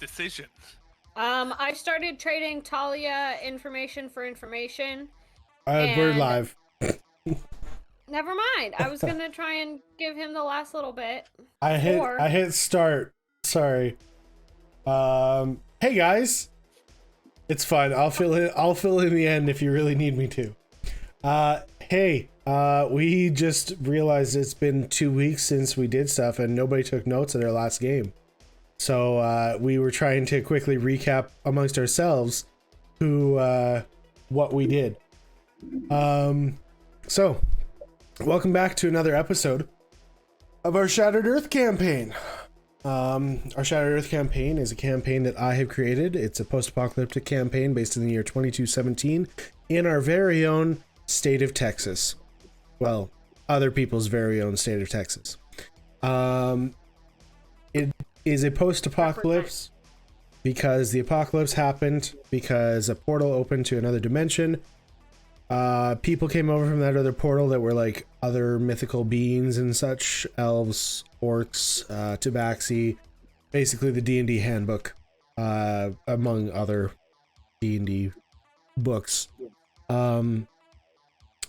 decision? I started trading Talia information for information. We're live. Never mind. I was gonna try and give him the last little bit. I hit start. Sorry. Hey guys. It's fine. I'll fill in the end if you really need me to. Hey, we just realized it's been 2 weeks since we did stuff and nobody took notes at our last game. So we were trying to quickly recap amongst ourselves what we did. So welcome back to another episode of our Shattered Earth campaign. Our Shattered Earth campaign is a campaign that I have created. It's a post-apocalyptic campaign based in the year 2217 in our very own state of Texas. Well, other people's very own state of Texas. It is a post-apocalypse because the apocalypse happened because a portal opened to another dimension. People came over from that other portal that were like other mythical beings and such, elves, orcs, tabaxi, basically the D&D handbook, among other D&D books. And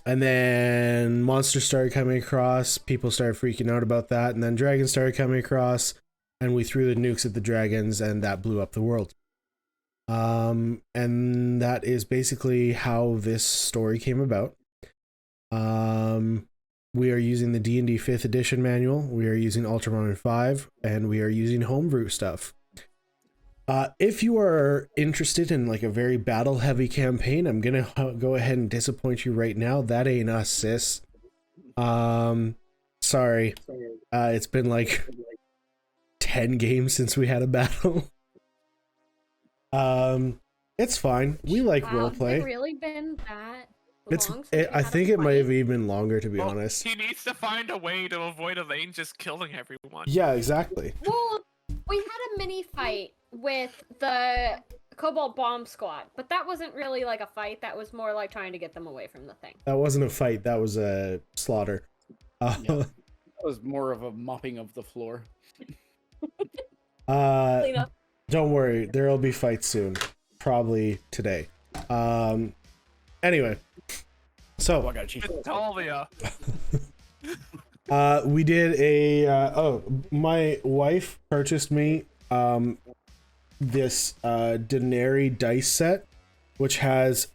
then monsters started coming across, people started freaking out about that, and then dragons started coming across, and we threw the nukes at the dragons, and that blew up the world. And that is basically how this story came about. We are using the D&D 5th edition manual, we are using Ultramarine 5, and we are using homebrew stuff. If you are interested in like a very battle heavy campaign, I'm gonna go ahead and disappoint you right now. That ain't us, sis. Sorry. It's been like 10 games since we had a battle. It's fine. We like roleplay. Has it really been that long I think it might have even been longer, to be honest. He needs to find a way to avoid Elaine just killing everyone. Yeah, exactly. Well, we had a mini fight with the Cobalt Bomb Squad, but that wasn't really like a fight. That was more like trying to get them away from the thing. That wasn't a fight. That was a slaughter. Yeah, that was more of a mopping of the floor. Don't worry. There'll be fights soon. Probably today. Anyway. So. Talia. We did a my wife purchased me this Denary dice set, which has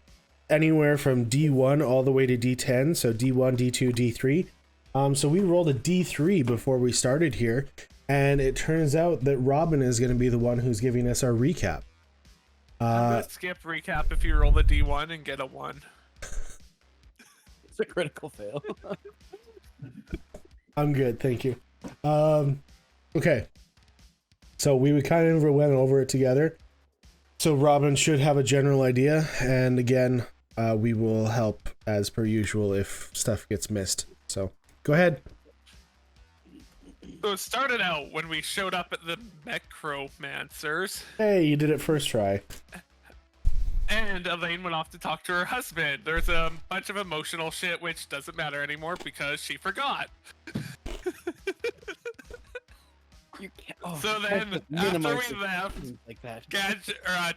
anywhere from D1 all the way to D10, so D1, D2, D3. So we rolled a D3 before we started here, and it turns out that Robin is going to be the one who's giving us our recap. I'm gonna skip recap if you roll the D1 and get a 1. It's a critical fail. I'm good, thank you. Okay. So we kind of went over it together. So Robin should have a general idea, and again, we will help as per usual if stuff gets missed. So go ahead. So it started out when we showed up at the Necromancers. Hey, you did it first try. And Elaine went off to talk to her husband. There's a bunch of emotional shit, which doesn't matter anymore because she forgot. You can't, so then, after we left, like that.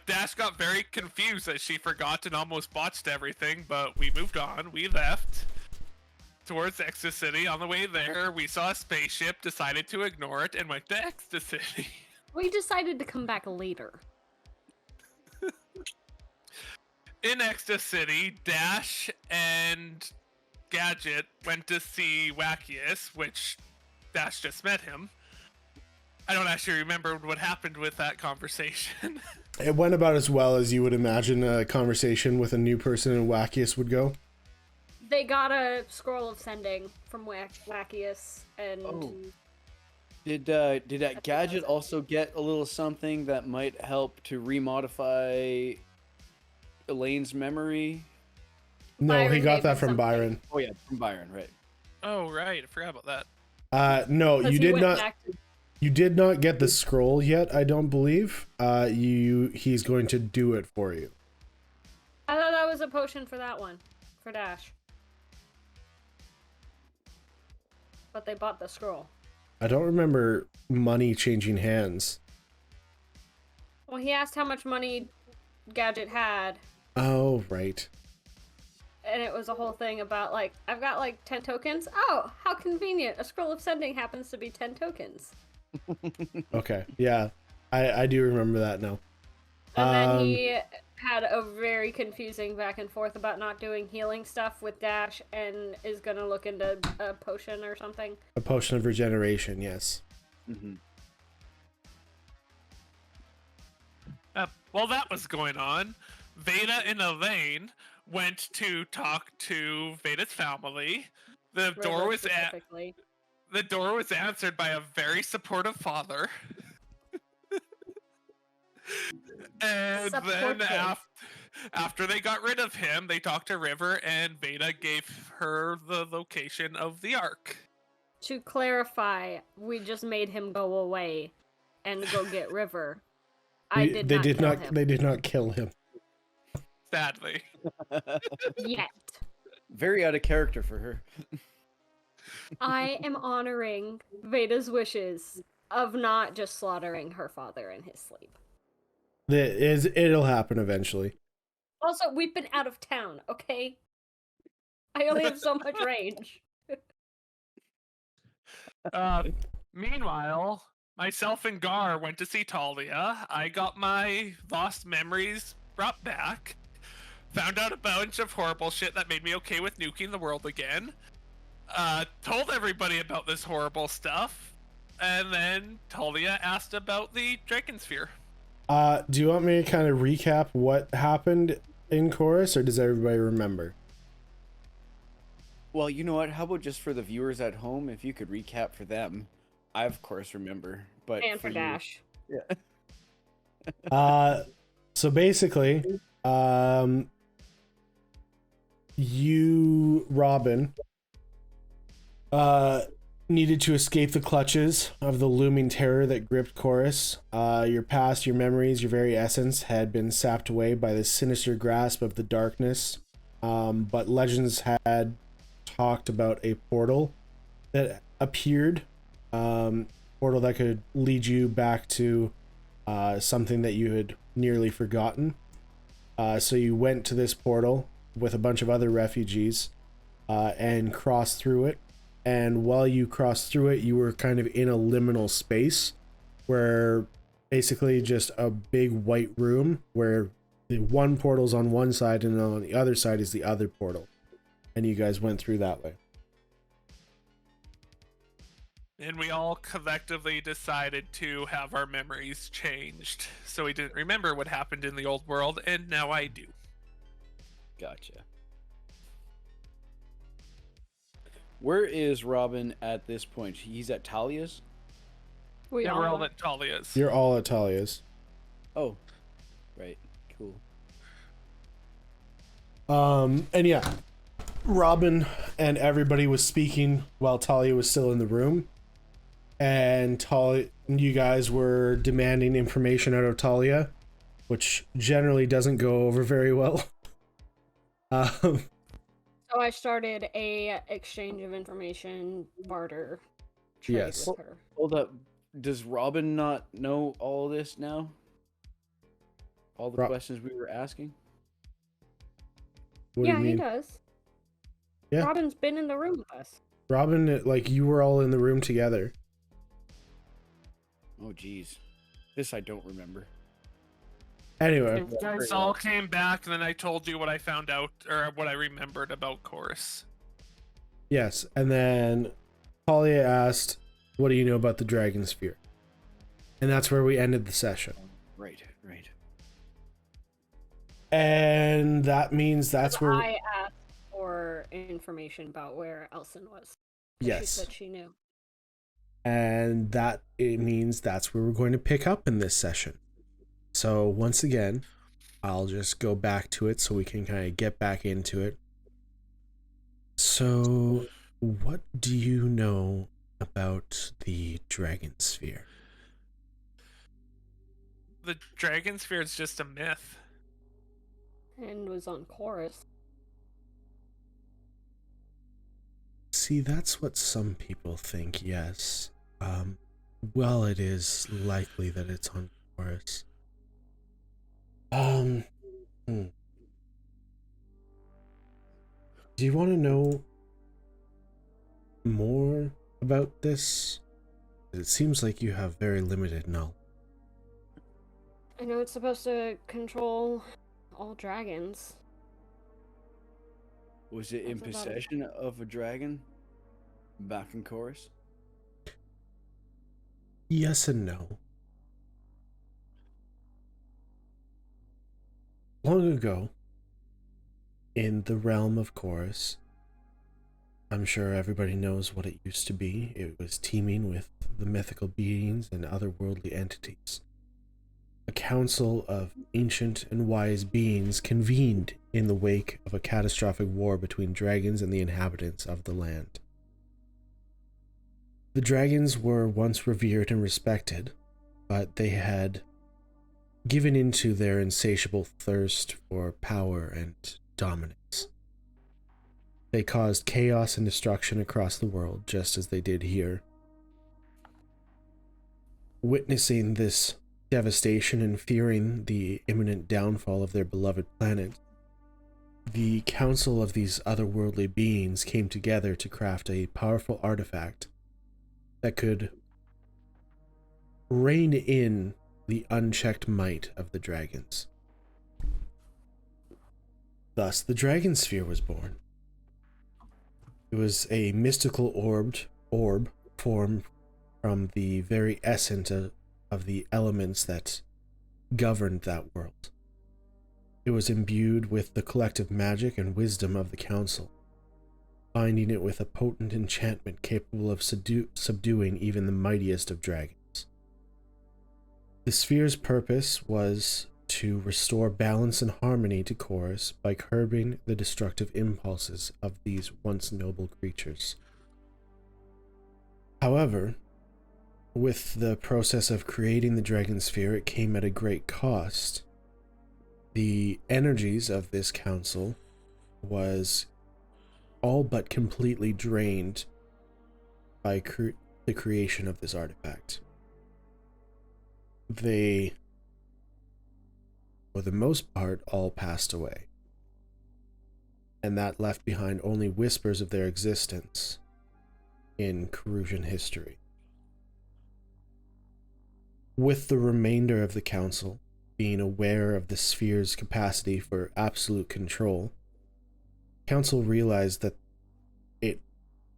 Dash got very confused that she forgot and almost botched everything, but we moved on. We left towards Extra City. On the way there, we saw a spaceship, decided to ignore it, and went to Extra City. We decided to come back later. In Extra City, Dash and Gadget went to see Wakius, which Dash just met him. I don't actually remember what happened with that conversation. It went about as well as you would imagine a conversation with a new person in Wakius would go. They got a scroll of sending from Wakius, and Did that Gadget also get a little something that might help to remodify Elaine's memory? No, he got that from Byron. Oh yeah, from Byron, right? Oh right, I forgot about that. No, you did not. You did not get the scroll yet, I don't believe. He's going to do it for you. I thought that was a potion for that one, for Dash. But they bought the scroll. I don't remember money changing hands. Well, he asked how much money Gadget had, Oh, right. and it was a whole thing about, like, I've got, like, 10 tokens. Oh, how convenient. A scroll of sending happens to be 10 tokens. Okay. Yeah. I do remember that now. And then he had a very confusing back and forth about not doing healing stuff with Dash and is going to look into a potion or something. A potion of regeneration, yes. Mm-hmm. While that was going on, Veda and Elaine went to talk to Veda's family. The door was the door was answered by a very supportive father. And then after they got rid of him, they talked to River, and Veda gave her the location of the Ark. To clarify, we just made him go away and go get River. They did not kill him. Sadly. Yet. Very out of character for her. I am honoring Veda's wishes of not just slaughtering her father in his sleep. It'll happen eventually. Also, we've been out of town, okay? I only have so much range. Meanwhile, myself and Gar went to see Talia. I got my lost memories brought back. Found out a bunch of horrible shit that made me okay with nuking the world again. Told everybody about this horrible stuff. And then Talia asked about the Dragon Sphere. Do you want me to kind of recap what happened in Chorus, or does everybody remember? Well, you know what? How about just for the viewers at home, if you could recap for them? I, of course, remember. But and for Dash. Yeah. So basically, you, Robin, needed to escape the clutches of the looming terror that gripped Chorus. Your past, your memories, your very essence had been sapped away by the sinister grasp of the darkness. But legends had talked about a portal that appeared, portal that could lead you back to something that you had nearly forgotten. So you went to this portal with a bunch of other refugees and crossed through it. And while you crossed through it, you were kind of in a liminal space where basically just a big white room where the one portal's on one side and on the other side is the other portal. And you guys went through that way. And we all collectively decided to have our memories changed. So we didn't remember what happened in the old world, and now I do. Gotcha. Where is Robin at this point? He's at Talia's? We're all at Talia's. You're all at Talia's. Oh, right. Cool. And yeah, Robin and everybody was speaking while Talia was still in the room. And you guys were demanding information out of Talia, which generally doesn't go over very well. So I started a exchange of information barter trade Yes. with her. Hold up. Does Robin not know all this now? All the questions we were asking? What do you mean? He does. Yeah. Robin's been in the room with us. Robin, like, you were all in the room together. Oh, geez. This I don't remember. Anyway. You guys all came back, and then I told you what I found out, or what I remembered about Chorus. Yes, and then Talia asked, what do you know about the Dragon Sphere? And that's where we ended the session. Right, right. And that means that's where... I asked for information about where Elson was. Yes. She said she knew. And it means that's where we're going to pick up in this session. So once again, I'll just go back to it so we can kind of get back into it. So what do you know about the Dragon Sphere? The Dragon Sphere is just a myth. And was on Chorus. See, that's what some people think, yes. Well, it is likely that it's on Chorus. Do you want to know more about this? It seems like you have very limited knowledge. I know it's supposed to control all dragons. Was it in That's about it. possession of a dragon? Back in chorus? Yes and no. Long ago, in the realm of Chorus, I'm sure everybody knows what it used to be. It was teeming with the mythical beings and otherworldly entities. A council of ancient and wise beings convened in the wake of a catastrophic war between dragons and the inhabitants of the land. The dragons were once revered and respected, but they had given into their insatiable thirst for power and dominance. They caused chaos and destruction across the world, just as they did here. Witnessing this devastation and fearing the imminent downfall of their beloved planet, the council of these otherworldly beings came together to craft a powerful artifact that could rein in the unchecked might of the dragons. Thus, the Dragon Sphere was born. It was a mystical orb formed from the very essence of the elements that governed that world. It was imbued with the collective magic and wisdom of the council, binding it with a potent enchantment capable of subduing even the mightiest of dragons. The sphere's purpose was to restore balance and harmony to Chorus by curbing the destructive impulses of these once noble creatures. However, with the process of creating the Dragon Sphere, it came at a great cost. The energies of this council was all but completely drained by the creation of this artifact. They, for the most part, all passed away, and that left behind only whispers of their existence in Carusian history. With the remainder of the council being aware of the sphere's capacity for absolute control, council realized that it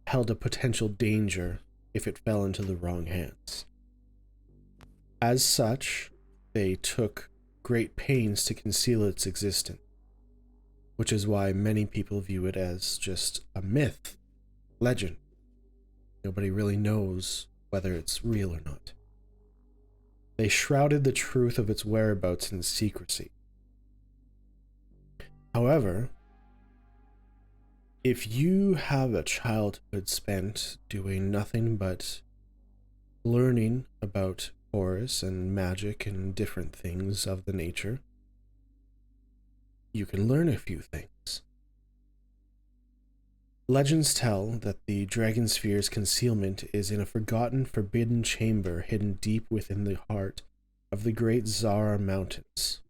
held a potential danger if it fell into the wrong hands. As such, they took great pains to conceal its existence, which is why many people view it as just a myth, legend. Nobody really knows whether it's real or not. They shrouded the truth of its whereabouts in secrecy. However, if you have a childhood spent doing nothing but learning about Horus and magic and different things of the nature, you can learn a few things. Legends tell that the Dragon Sphere's concealment is in a forgotten, forbidden chamber hidden deep within the heart of the great Zara Mountains.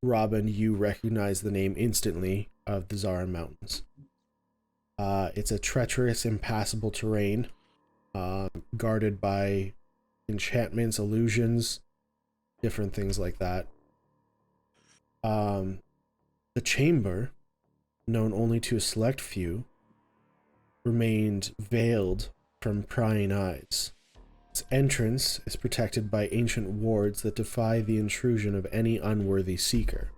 Robin, you recognize the name instantly of the Zara Mountains. It's a treacherous, impassable terrain, guarded by enchantments, illusions, different things like that. The chamber, known only to a select few, remained veiled from prying eyes. Its entrance is protected by ancient wards that defy the intrusion of any unworthy seeker.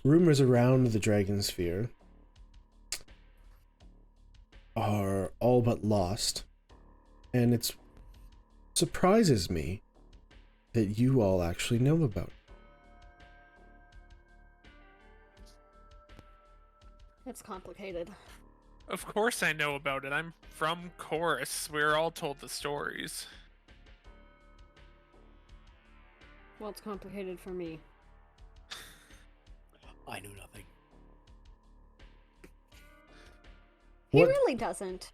Rumors around the Dragon Sphere are all but lost, and it surprises me that you all actually know about it. It's complicated. Of course I know about it. I'm from Chorus. We're all told the stories. Well, it's complicated for me. I know nothing. He What- really doesn't.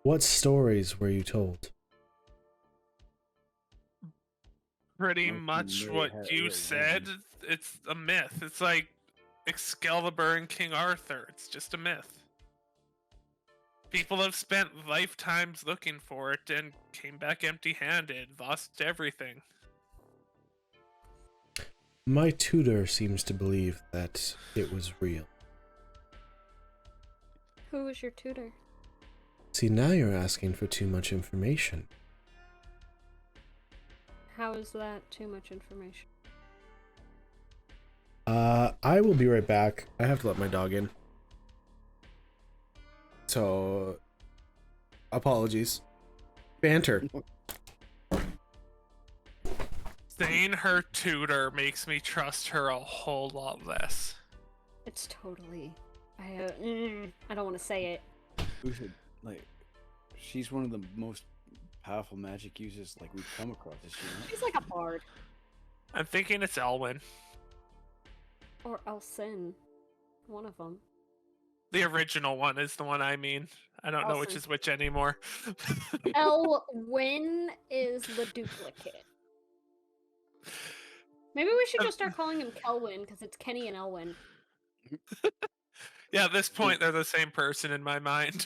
What stories were you told? pretty Like, much may what have- you yeah, said. It's a myth. It's like Excalibur and King Arthur. It's just a myth. People have spent lifetimes looking for it and came back empty-handed, lost everything. My tutor seems to believe that it was real. Who was your tutor? See, now you're asking for too much information. How is that too much information? I will be right back. I have to let my dog in. So, apologies. Banter. Saying her tutor makes me trust her a whole lot less. It's totally. I don't want to say it. We should, like, she's one of the most powerful magic users like we've come across. Is she not? She's like a bard. I'm thinking it's Elwyn. Or Elsin. One of them. The original one is the one I mean. I don't know which Elsin. is which anymore. Elwyn is the duplicate. Maybe we should just start calling him Kelwyn, because it's Kenny and Elwyn. Yeah, at this point, they're the same person in my mind.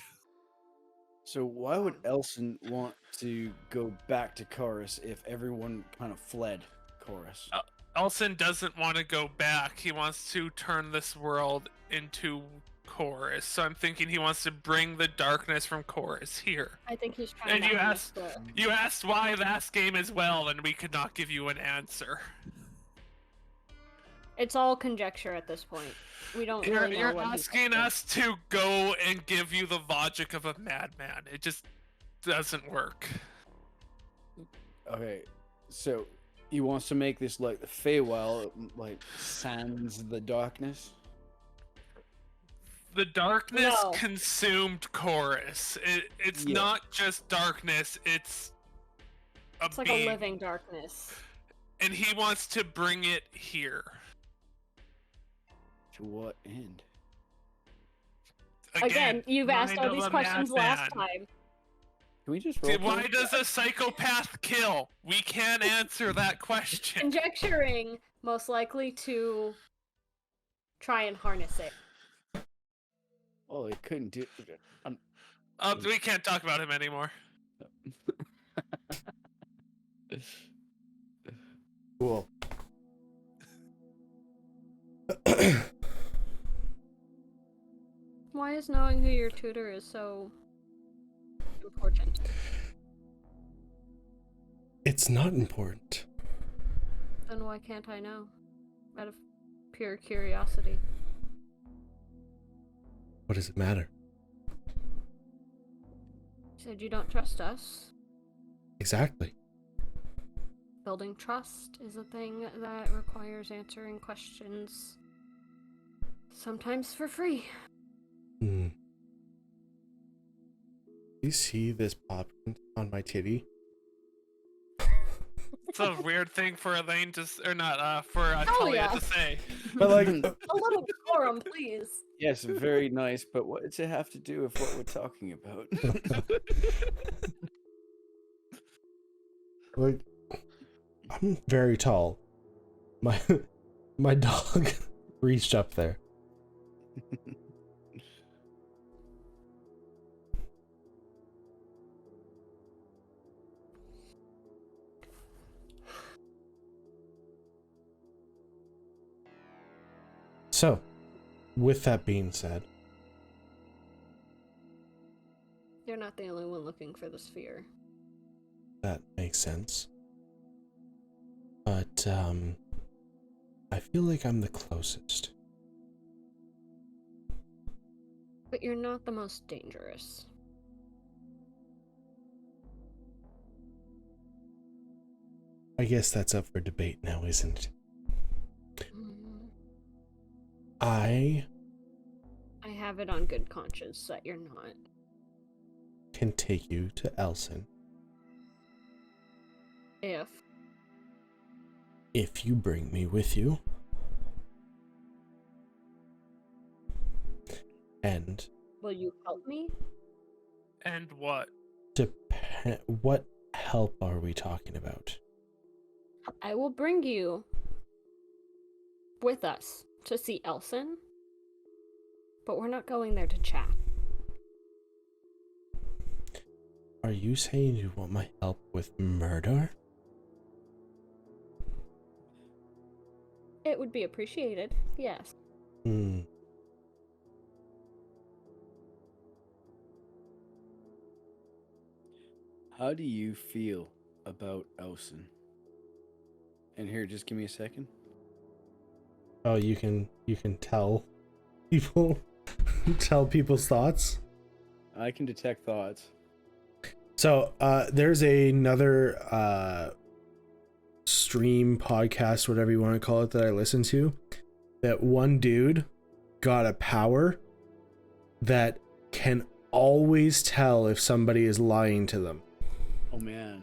So why would Elson want to go back to Chorus if everyone kind of fled Chorus? Elson doesn't want to go back. He wants to turn this world into Chorus. So I'm thinking he wants to bring the darkness from Chorus here. I think he's trying And to you harness asked, the- you asked why last game as well, and we could not give you an answer. It's all conjecture at this point. We don't really know You're what he's asking up to. us to go and give you the logic of a madman. It just doesn't work. Okay, so he wants to make this like the Feywild, like sans the darkness. The darkness No. consumed Chorus. It's Yeah. not just darkness, it's a It's like being. a living darkness. And he wants to bring it here. To what end? Again, you've asked all mind of these a questions last madman. time. Can we just See, roll? why does a psychopath kill? We can't answer that question. Conjecturing, most likely to try and harness it. Oh, it couldn't do. We can't talk about him anymore. Cool. Why is knowing who your tutor is so important? It's not important. Then why can't I know? Out of pure curiosity. What does it matter? You said you don't trust us. Exactly. Building trust is a thing that requires answering questions. Sometimes for free. Hmm. You see this pop print on my titty? It's a weird thing for Elaine to, or not, for Talia Talia. to say. But like, A little decorum, please. Yes, very nice, but what does it have to do with what we're talking about? like, I'm very tall. My dog reached up there. So, with that being said, You're not the only one looking for the sphere. that makes sense. But, I feel like I'm the closest. But you're not the most dangerous. I guess that's up for debate now, isn't it? Mm, I I have it on good conscience that you're not. can take you to Elson if you bring me with you. And Will you help me? And what? what help are we talking about? I will bring you with us to see Elson, but we're not going there to chat. Are you saying you want my help with murder? It would be appreciated, yes. Hmm. How do you feel about Elson? And here, just give me a second. Oh, you can tell people tell people's thoughts. I can detect thoughts. So there's another stream podcast, whatever you want to call it, that I listen to. That one dude got a power that can always tell if somebody is lying to them. Oh man.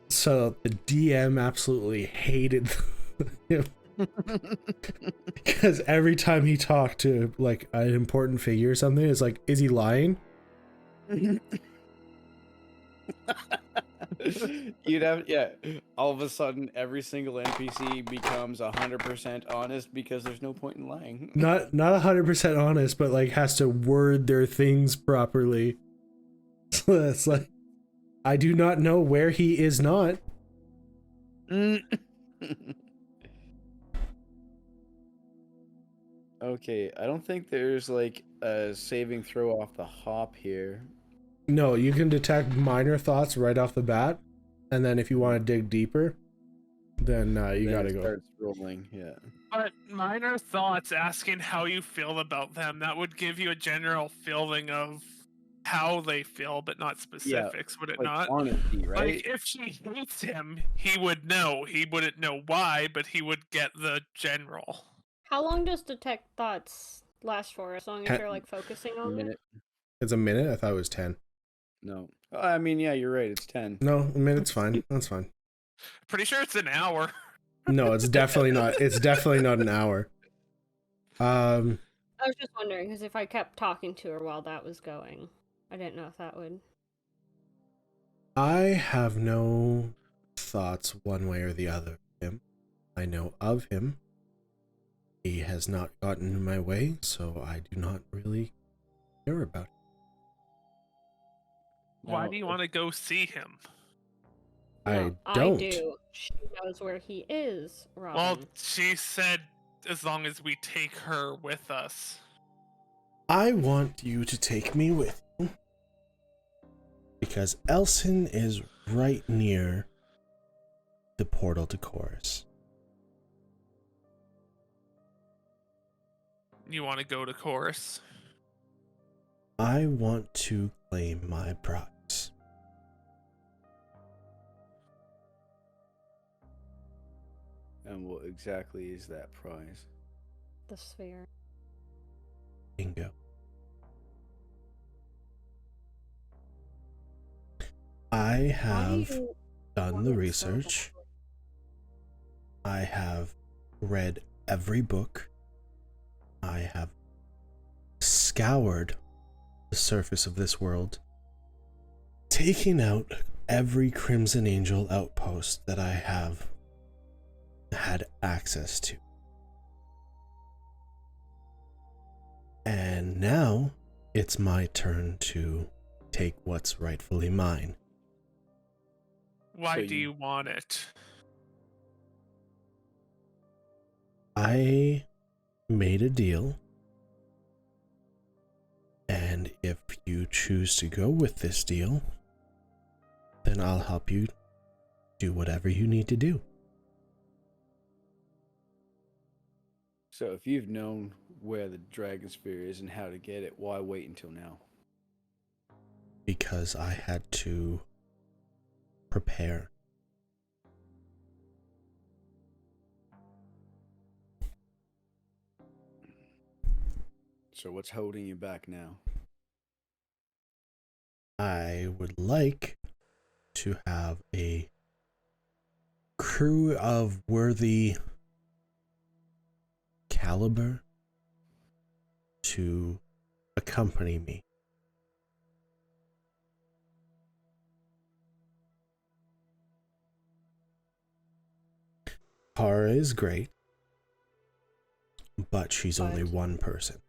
So the DM absolutely hated him because every time he talked to like an important figure or something, it's like, is he lying? You'd have, yeah. All of a sudden, every single NPC becomes 100% honest because there's no point in lying. Not 100% honest, but like has to word their things properly. So it's like, I do not know where he is not. Okay, I don't think there's like a saving throw off the hop here. No, you can detect minor thoughts right off the bat, and then if you want to dig deeper, then you Then gotta it go. starts rolling, yeah. But minor thoughts, asking how you feel about them, that would give you a general feeling of how they feel, but not specifics, would it Like not? honesty, right? Like, if she hates him, he would know. He wouldn't know why, but he would get the general. How long does detect thoughts last for? As long as you're like focusing A on it? minute. It's a minute? I thought it was 10. No. I mean, yeah, you're right. It's 10. No, a minute's fine. That's fine. Pretty sure it's an hour. No, it's definitely not. It's definitely not an hour. I was just wondering, because if I kept talking to her while that was going, I didn't know if that would... I have no thoughts one way or the other of him. I know of him. He has not gotten in my way, so I do not really care about it. Why Now, do you want to go see him? No, I don't. I do. She knows where he is, Robin. Well, she said as long as we take her with us. I want you to take me with you because Elson is right near the portal to Chorus. You want to go to Chorus? I want to claim my prize. and what exactly is that prize? The sphere. Bingo. I have done the research. I have read every book. I have scoured the surface of this world, taking out every Crimson Angel outpost that I have had access to. And now it's my turn to take what's rightfully mine. Why So do you want it? I made a deal, and if you choose to go with this deal, then I'll help you do whatever you need to do. So if you've known where the Dragon Spear is and how to get it, why wait until now? Because I had to prepare. So what's holding you back now? I would like to have a crew of worthy caliber to accompany me. Kara is great, but she's only But- one person.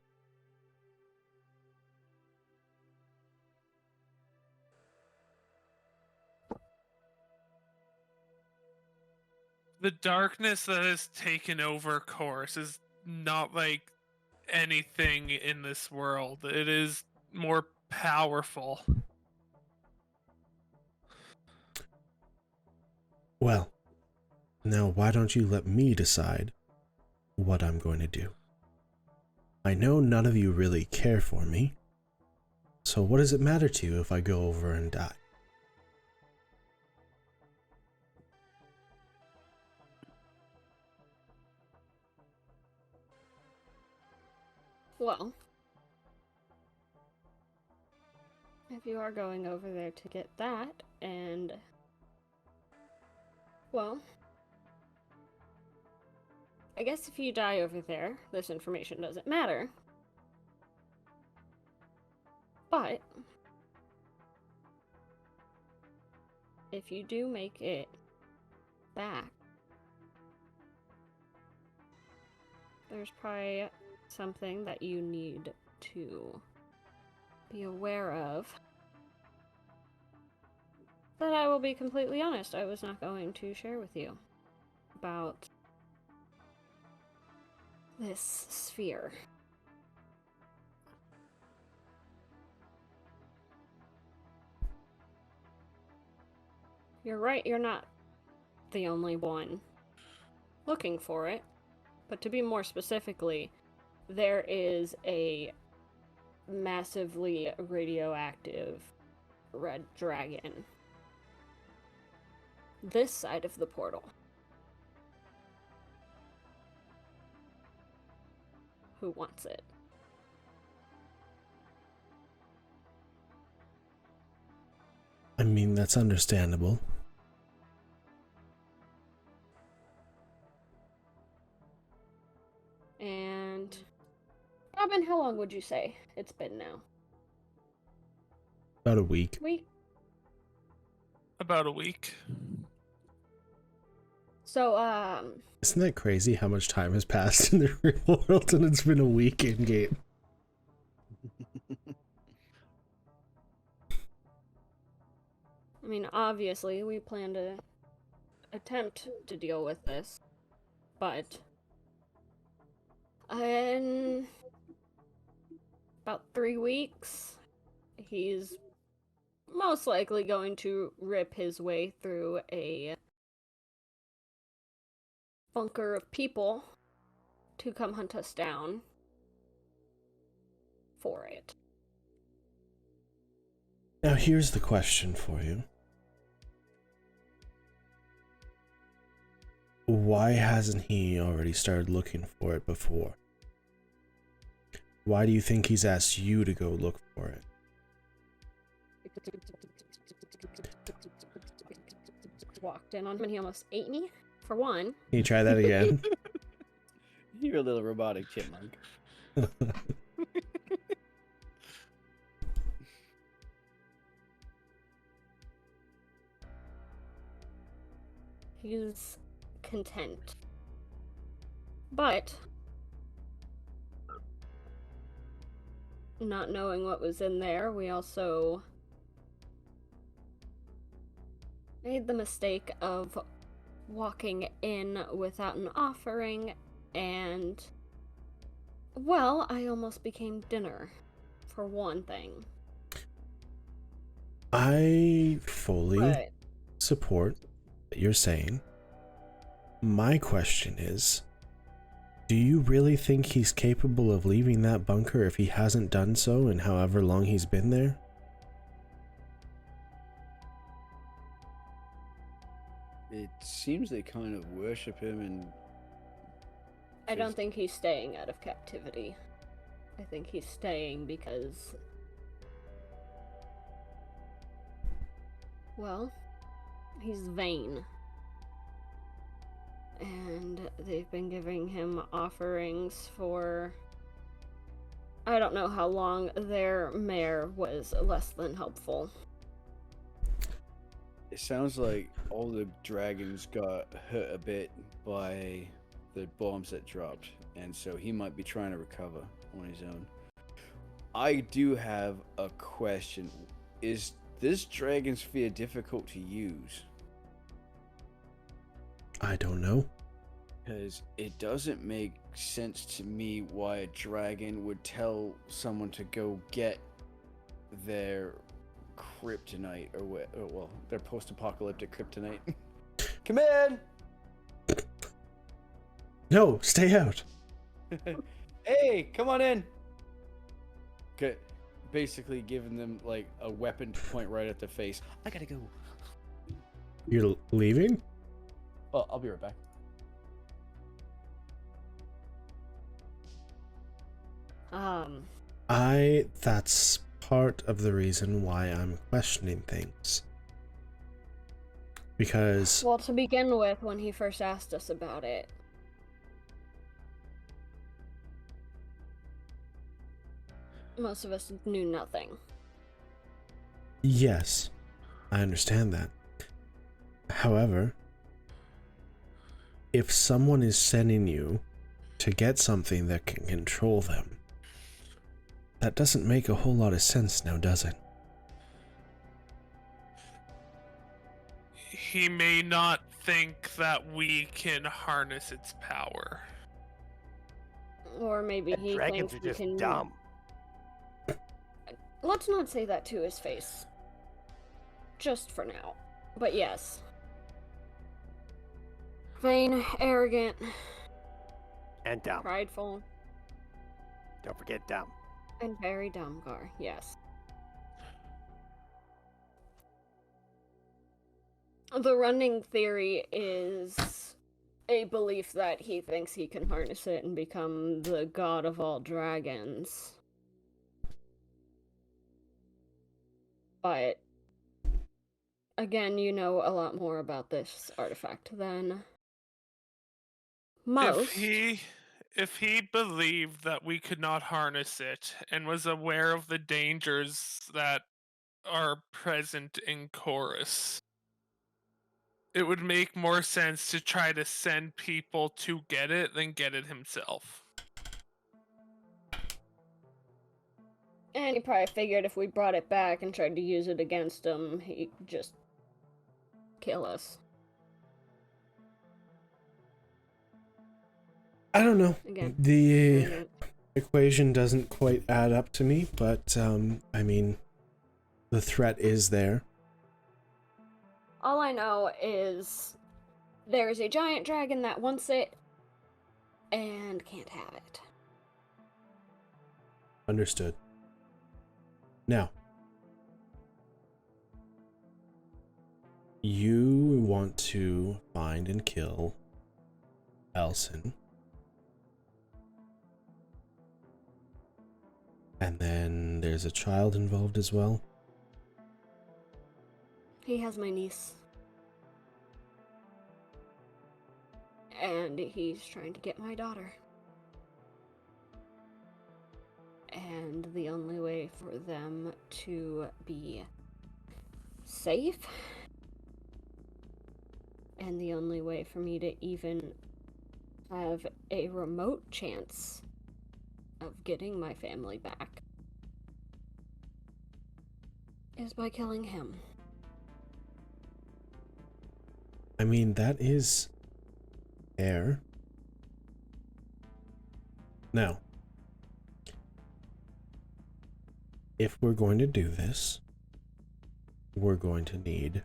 The darkness that has taken over Course is not like anything in this world. It is more powerful. Well, now why don't you let me decide what I'm going to do? I know none of you really care for me, so what does it matter to you if I go over and die? Well, if you are going over there to get that, and well, I guess if you die over there, this information doesn't matter. But if you do make it back, there's probably something that you need to be aware of. That I will be completely honest, I was not going to share with you about this sphere. You're right, you're not the only one looking for it, but to be more specifically, there is a massively radioactive red dragon this side of the portal. Who wants it? I mean, that's understandable. And Robin, how long would you say it's been now? About a week. Week? About a week. So, Isn't that crazy how much time has passed in the real world and it's been a week in game? I mean, obviously, we plan to attempt to deal with this, but in about 3 weeks, he's most likely going to rip his way through a bunker of people to come hunt us down for it. Now here's the question for you. Why hasn't he already started looking for it before? Why do you think he's asked you to go look for it? Walked in on him and he almost ate me, for one. Can you try that again? You're a little robotic chipmunk. He's content. But not knowing what was in there, we also made the mistake of walking in without an offering, and well, I almost became dinner, for one thing. I fully But support what you're saying. My question is, do you really think he's capable of leaving that bunker if he hasn't done so in however long he's been there? It seems they kind of worship him, and I don't think he's staying out of captivity. I think he's staying because, well, he's vain. And they've been giving him offerings for, I don't know how long. Their mayor was less than helpful. It sounds like all the dragons got hurt a bit by the bombs that dropped, and so he might be trying to recover on his own. I do have a question. Is this dragon sphere difficult to use? I don't know. Because it doesn't make sense to me why a dragon would tell someone to go get their kryptonite, or their post-apocalyptic kryptonite. Come in! No, stay out. Hey, come on in! Okay, basically giving them like a weapon to point right at the face. I gotta go. You're leaving? Oh, I'll be right back. That's part of the reason why I'm questioning things. Because Well, to begin with, when he first asked us about it, most of us knew nothing. yes, I understand that. However, if someone is sending you to get something that can control them, that doesn't make a whole lot of sense now, does it? He may not think that we can harness its power. Or maybe And he dragons thinks are we just can... dumb. Let's not say that to his face. Just for now. But yes. Vain, arrogant, And dumb. prideful, Don't forget dumb. and very dumb, Gar. Yes. The running theory is a belief that he thinks he can harness it and become the god of all dragons. But again, you know a lot more about this artifact than most. If he believed that we could not harness it and was aware of the dangers that are present in Chorus, it would make more sense to try to send people to get it than get it himself. And he probably figured if we brought it back and tried to use it against him, he'd just kill us. I don't know. Again. The Arrogant. equation doesn't quite add up to me, but I mean, the threat is there. All I know is there's a giant dragon that wants it and can't have it. Understood. Now, you want to find and kill Elson. And then there's a child involved as well. He has my niece. And he's trying to get my daughter. And the only way for them to be safe, and the only way for me to even have a remote chance of getting my family back, is by killing him. I mean, that is fair. Now, if we're going to do this, we're going to need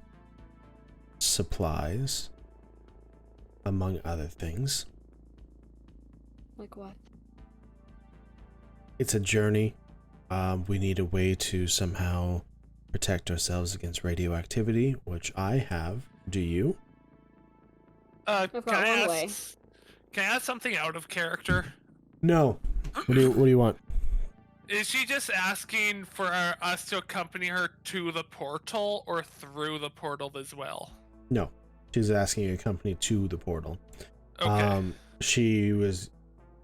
supplies, among other things. Like what? It's a journey. We need a way to somehow protect ourselves against radioactivity, which I have. Do you? I've got one way. Can I ask something out of character? No. What do you want? Is she just asking for us to accompany her to the portal or through the portal as well? No. She's asking a company to the portal. Okay. She was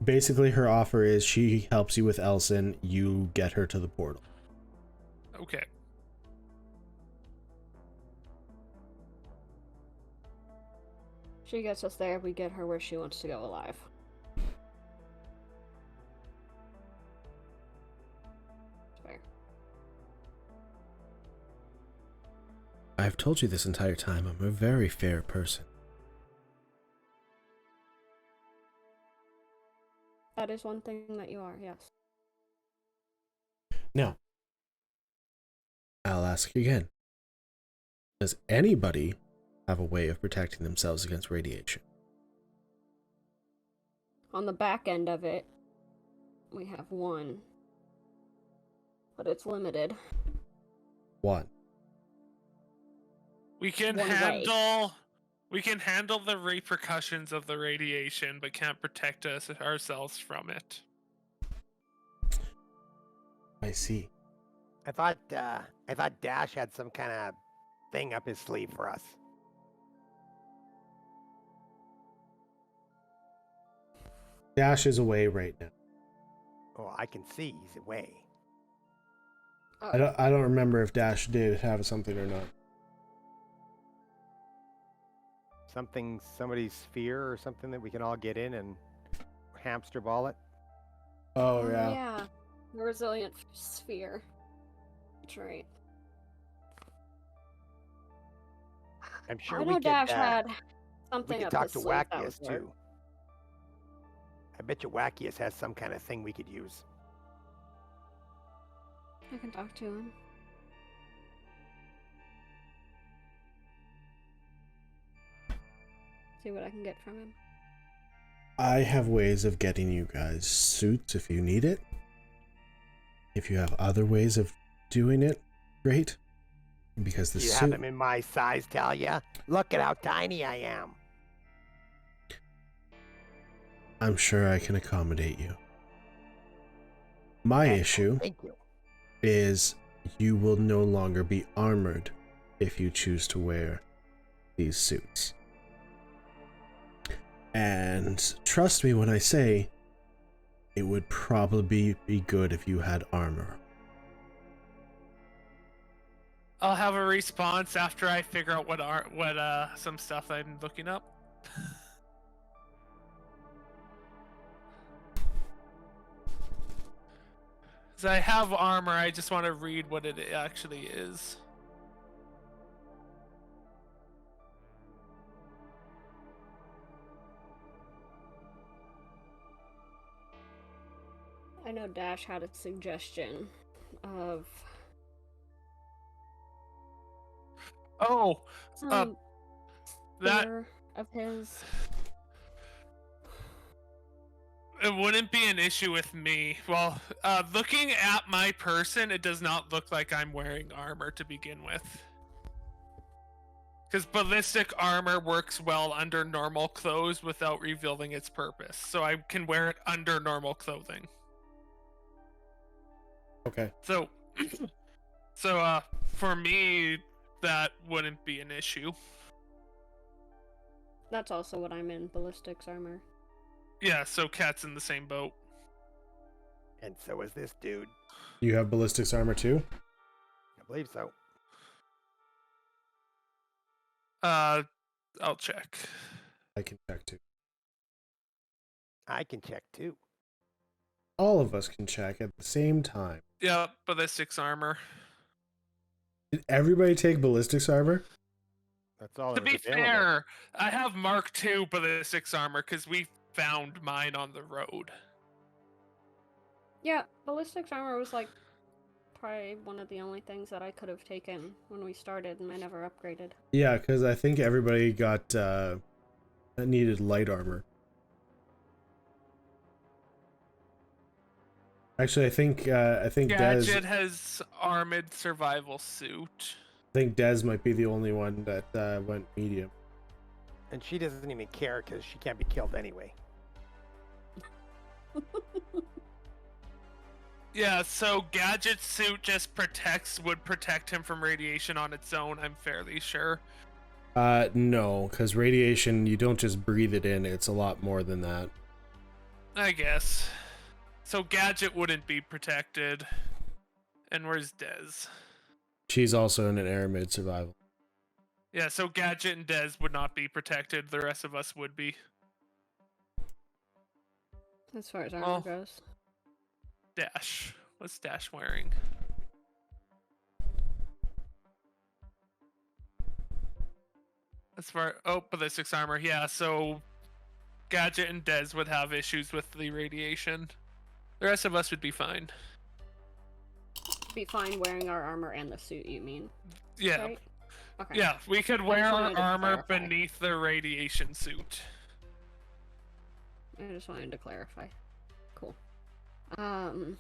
basically, her offer is she helps you with Elson, you get her to the portal. Okay. She gets us there, we get her where she wants to go alive. Fair. I've told you this entire time, I'm a very fair person. That is one thing that you are, yes. Now, I'll ask again. Does anybody have a way of protecting themselves against radiation? On the back end of it, we have one. But it's limited. One. We can One way. handle the repercussions of the radiation, but can't protect ourselves from it. I see. I thought Dash had some kind of thing up his sleeve for us. Dash is away right now. Oh, I can see he's away. Oh, I don't remember if Dash did have something or not. Somebody's sphere or something that we can all get in and hamster ball it. Oh yeah. Yeah. The resilient sphere. That's right. I'm sure I we know could. Dash had We something could up talk his to sleeve that was Wakius there. too. I bet you Wakius has some kind of thing we could use. I can talk to him. See what I can get from him. I have ways of getting you guys suits if you need it. If you have other ways of doing it, great. Because the Do you have them in my size, Talia? Look at how tiny I am. I'm sure I can accommodate you. My Excellent, issue Thank you. is you will no longer be armored if you choose to wear these suits. And trust me when I say, it would probably be good if you had armor. I'll have a response after I figure out what some stuff I'm looking up. So I have armor, I just want to read what it actually is. I know Dash had a suggestion of Oh, some that fear of his. it wouldn't be an issue with me. Well, looking at my person, it does not look like I'm wearing armor to begin with. Because ballistic armor works well under normal clothes without revealing its purpose. So I can wear it under normal clothing. Okay. So, for me, that wouldn't be an issue. That's also what I'm in, ballistics armor. Yeah, so Cat's in the same boat. And so is this dude. You have ballistics armor too? I believe so. I'll check. I can check too. I can check too. All of us can check at the same time. Yeah, ballistics armor. Did everybody take ballistics armor? That's all. To that was be available. fair, I have Mark II ballistics armor because we found mine on the road. Yeah, ballistics armor was like probably one of the only things that I could have taken when we started, and I never upgraded. Yeah, because I think everybody got needed light armor. Actually, I think Gadget Dez. has armored survival suit. I think Dez might be the only one that went medium. And she doesn't even care because she can't be killed anyway. Yeah, so Gadget's suit just would protect him from radiation on its own, I'm fairly sure. No, because radiation, you don't just breathe it in. It's a lot more than that. I guess. So Gadget wouldn't be protected. And where's Dez? She's also in an air mid survival. Yeah, so Gadget and Dez would not be protected. The rest of us would be. As far as armor Well, goes. Dash. What's Dash wearing? As far ballistics armor, yeah. So Gadget and Dez would have issues with the radiation. The rest of us would be fine. Be fine wearing our armor and the suit, you mean? Yeah. Right? Okay. Yeah, we could wear just our wanted to armor clarify. beneath the radiation suit. I just wanted to clarify. Cool. Well,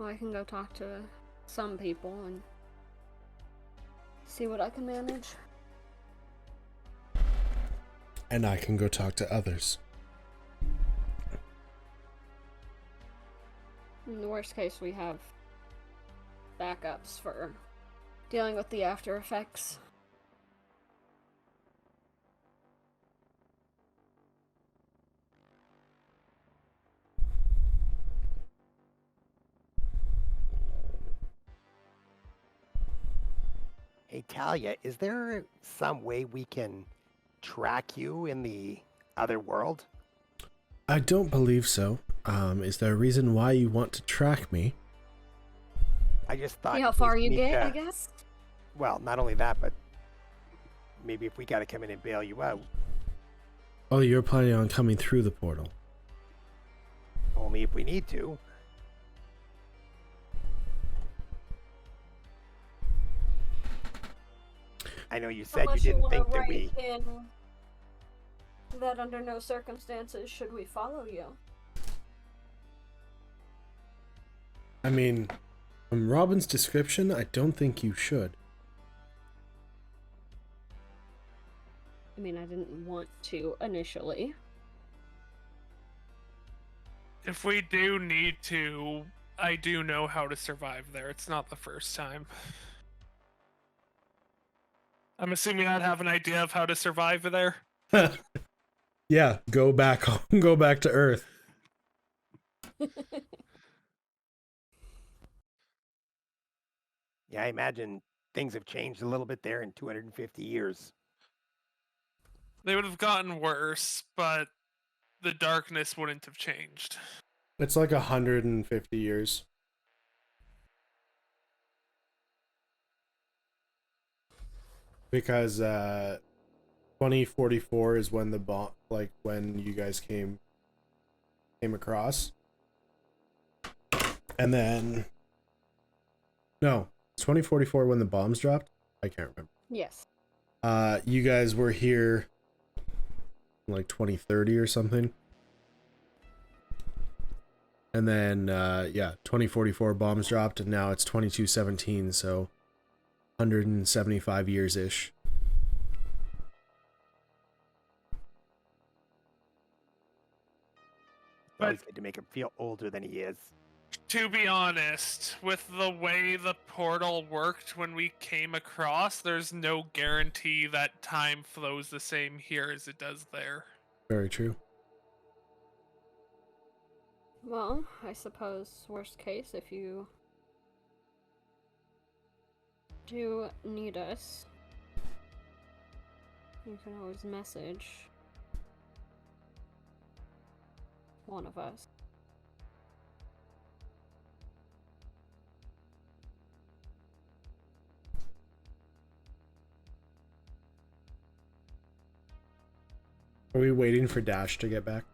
I can go talk to some people and see what I can manage. And I can go talk to others. In the worst case, we have backups for dealing with the after effects. Hey, Talia, is there some way we can track you in the other world? I don't believe so. Is there a reason why you want to track me? I just thought. See how in far case you we need get, to- I guess? Well, not only that, but maybe if we got to come in and bail you out, Oh, you're planning on coming through the portal. only if we need to. I know you said Unless you didn't wanna think that write we. in that under no circumstances should we follow you. I mean, from Robin's description, I don't think you should. I mean, I didn't want to initially. If we do need to, I do know how to survive there. It's not the first time. I'm assuming I'd have an idea of how to survive there. Yeah, go back home, go back to Earth. Yeah, I imagine things have changed a little bit there in 250 years. They would have gotten worse, but the darkness wouldn't have changed. It's like 150 years. Because 2044 is when the bomb, like when you guys came across. And then no, it's 2044 when the bombs dropped. I can't remember. Yes. You guys were here like 2030 or something. And then yeah, 2044 bombs dropped and now it's 2217, so 175 years ish. It's always good to make him feel older than he is. To be honest, with the way the portal worked when we came across, there's no guarantee that time flows the same here as it does there. Very true. Well, I suppose worst case, if you do need us, you can always message one of us. Are we waiting for Dash to get back?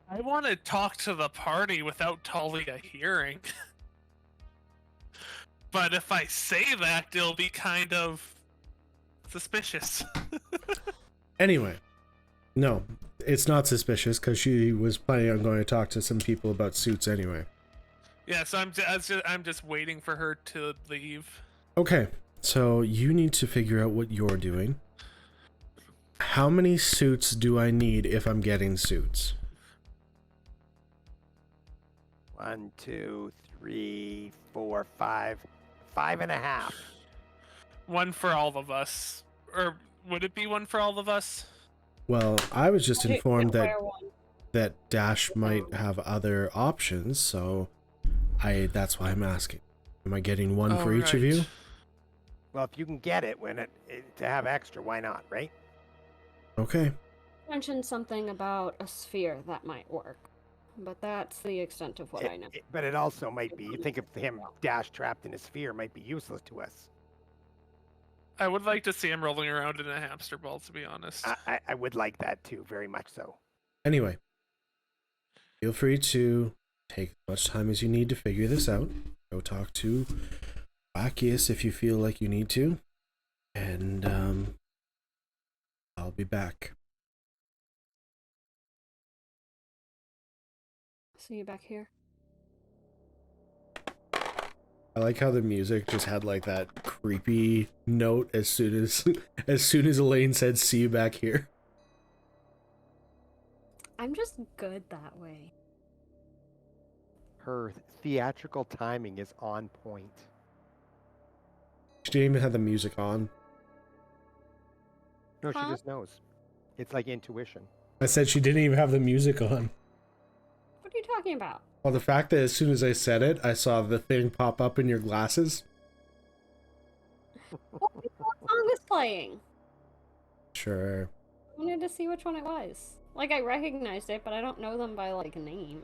I want to talk to the party without Talia hearing. But if I say that, it'll be kind of suspicious. Anyway, no, it's not suspicious because she was planning on going to talk to some people about suits anyway. Yeah, so I'm just waiting for her to leave. Okay, so you need to figure out what you're doing. How many suits do I need if I'm getting suits? 1, 2, 3, 4, 5. 5.5. One for all of us. Or would it be one for all of us? Well, I was just Gadget informed can that wear one. that Dash might have other options, so that's why I'm asking. Am I getting one for each of you? Well, if you can get it to have extra, why not, right? Okay. Mentioned something about a sphere that might work, but that's the extent of what I know. But it also might be, you think of him Dash trapped in a sphere might be useless to us. I would like to see him rolling around in a hamster ball, to be honest. I would like that too, very much so. Anyway, feel free to take as much time as you need to figure this out. Go talk to Wakius if you feel like you need to. And I'll be back. See you back here. I like how the music just had like that creepy note as soon as Elaine said see you back here. I'm just good that way. Her theatrical timing is on point. She didn't even have the music on. No, she just knows. It's like intuition. I said she didn't even have the music on. What are you talking about? Well, the fact that as soon as I said it, I saw the thing pop up in your glasses. What song was playing? Sure. I wanted to see which one it was. Like, I recognized it, but I don't know them by, like, name.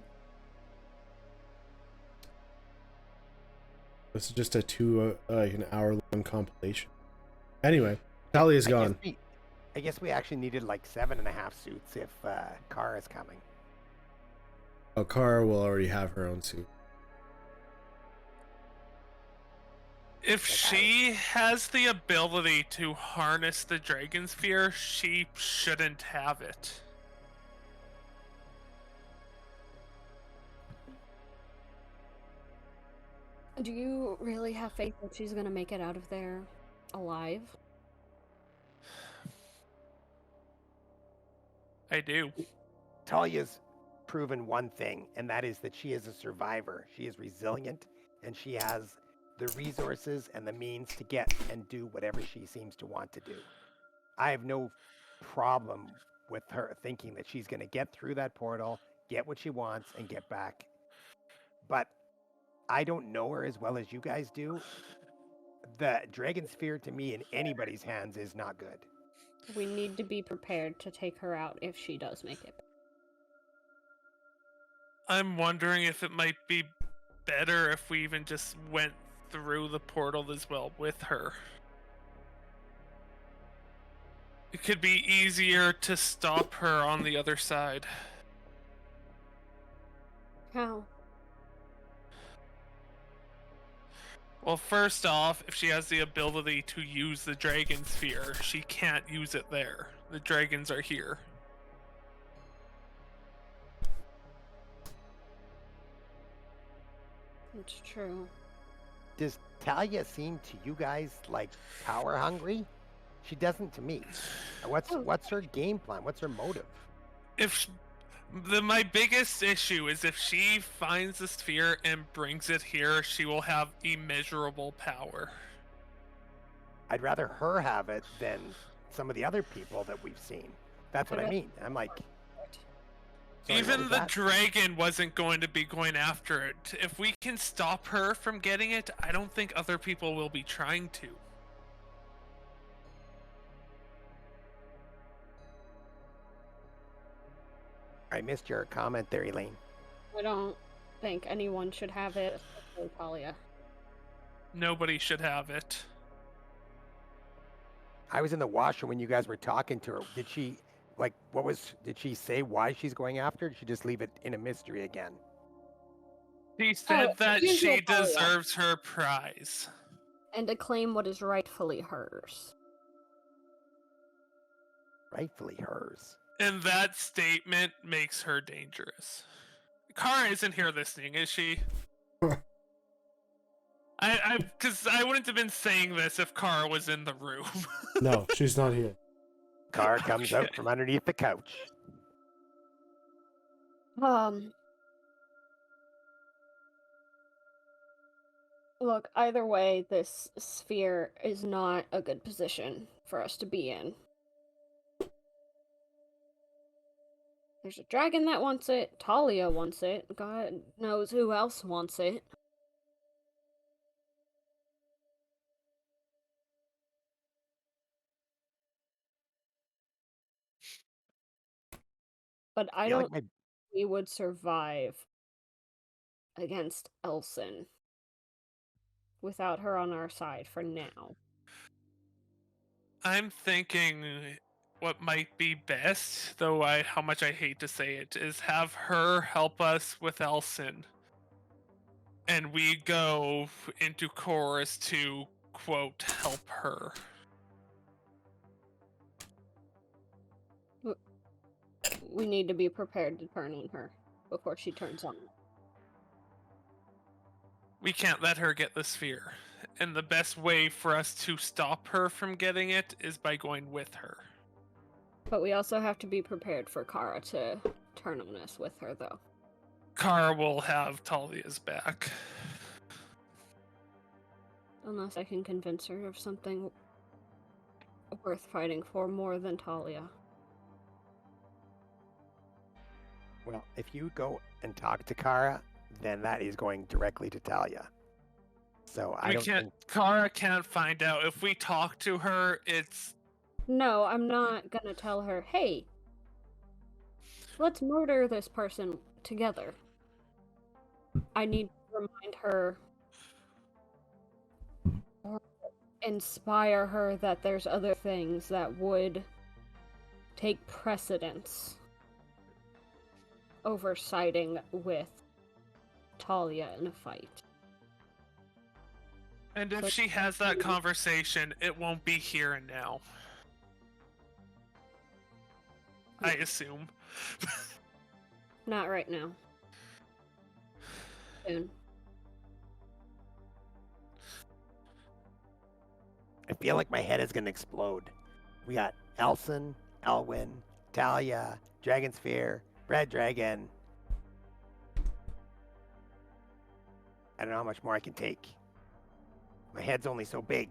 This is just a an hour-long compilation. Anyway, Talia's gone. I guess we actually needed like 7.5 suits if Kara is coming. Oh, Kara will already have her own suit. If she has the ability to harness the dragon sphere, she shouldn't have it. Do you really have faith that she's gonna make it out of there alive? I do. Talia's proven one thing, and that is that she is a survivor. She is resilient, and she has the resources and the means to get and do whatever she seems to want to do. I have no problem with her thinking that she's going to get through that portal, get what she wants, and get back. But I don't know her as well as you guys do. The dragon sphere to me in anybody's hands is not good. We need to be prepared to take her out if she does make it. I'm wondering if it might be better if we even just went through the portal as well with her. It could be easier to stop her on the other side. How? Well, first off, if she has the ability to use the dragon sphere, she can't use it there. The dragons are here. It's true. Does Talia seem to you guys like power hungry? She doesn't to me. What's her game plan? What's her motive? My biggest issue is if she finds the sphere and brings it here, she will have immeasurable power. I'd rather her have it than some of the other people that we've seen. That's what I mean. I'm like, sorry, even the dragon wasn't going to be going after it. If we can stop her from getting it, I don't think other people will be trying to. I missed your comment there, Elaine. I don't think anyone should have it, especially Talia. Nobody should have it. I was in the washroom when you guys were talking to her. Did she, did she say why she's going after it? Or did she just leave it in a mystery again? She said that she deserves her prize. And to claim what is rightfully hers. Rightfully hers. And that statement makes her dangerous. Kara isn't here listening, is she? Because I wouldn't have been saying this if Kara was in the room. No, she's not here. Kara comes out from underneath the couch. Look, either way, this sphere is not a good position for us to be in. There's a dragon that wants it. Talia wants it. God knows who else wants it. But I feel don't like think we would survive against Elson without her on our side for now. I'm thinking what might be best, though how much I hate to say it, is have her help us with Elson. And we go into chorus to, quote, help her. We need to be prepared to turn on her before she turns on us. We can't let her get the sphere. And the best way for us to stop her from getting it is by going with her. But we also have to be prepared for Kara to turn on us with her, though. Kara will have Talia's back. Unless I can convince her of something worth fighting for more than Talia. Well, if you go and talk to Kara, then that is going directly to Talia. So I don't think... Kara can't find out. If we talk to her, it's... No, I'm not gonna tell her, hey, let's murder this person together. I need to remind her or inspire her that there's other things that would take precedence over siding with Talia in a fight. And if she has that conversation, it won't be here and now. I assume. Not right now. Soon. I feel like my head is going to explode. We got Elson, Elwyn, Talia, Dragon Sphere, Red Dragon. I don't know how much more I can take. My head's only so big.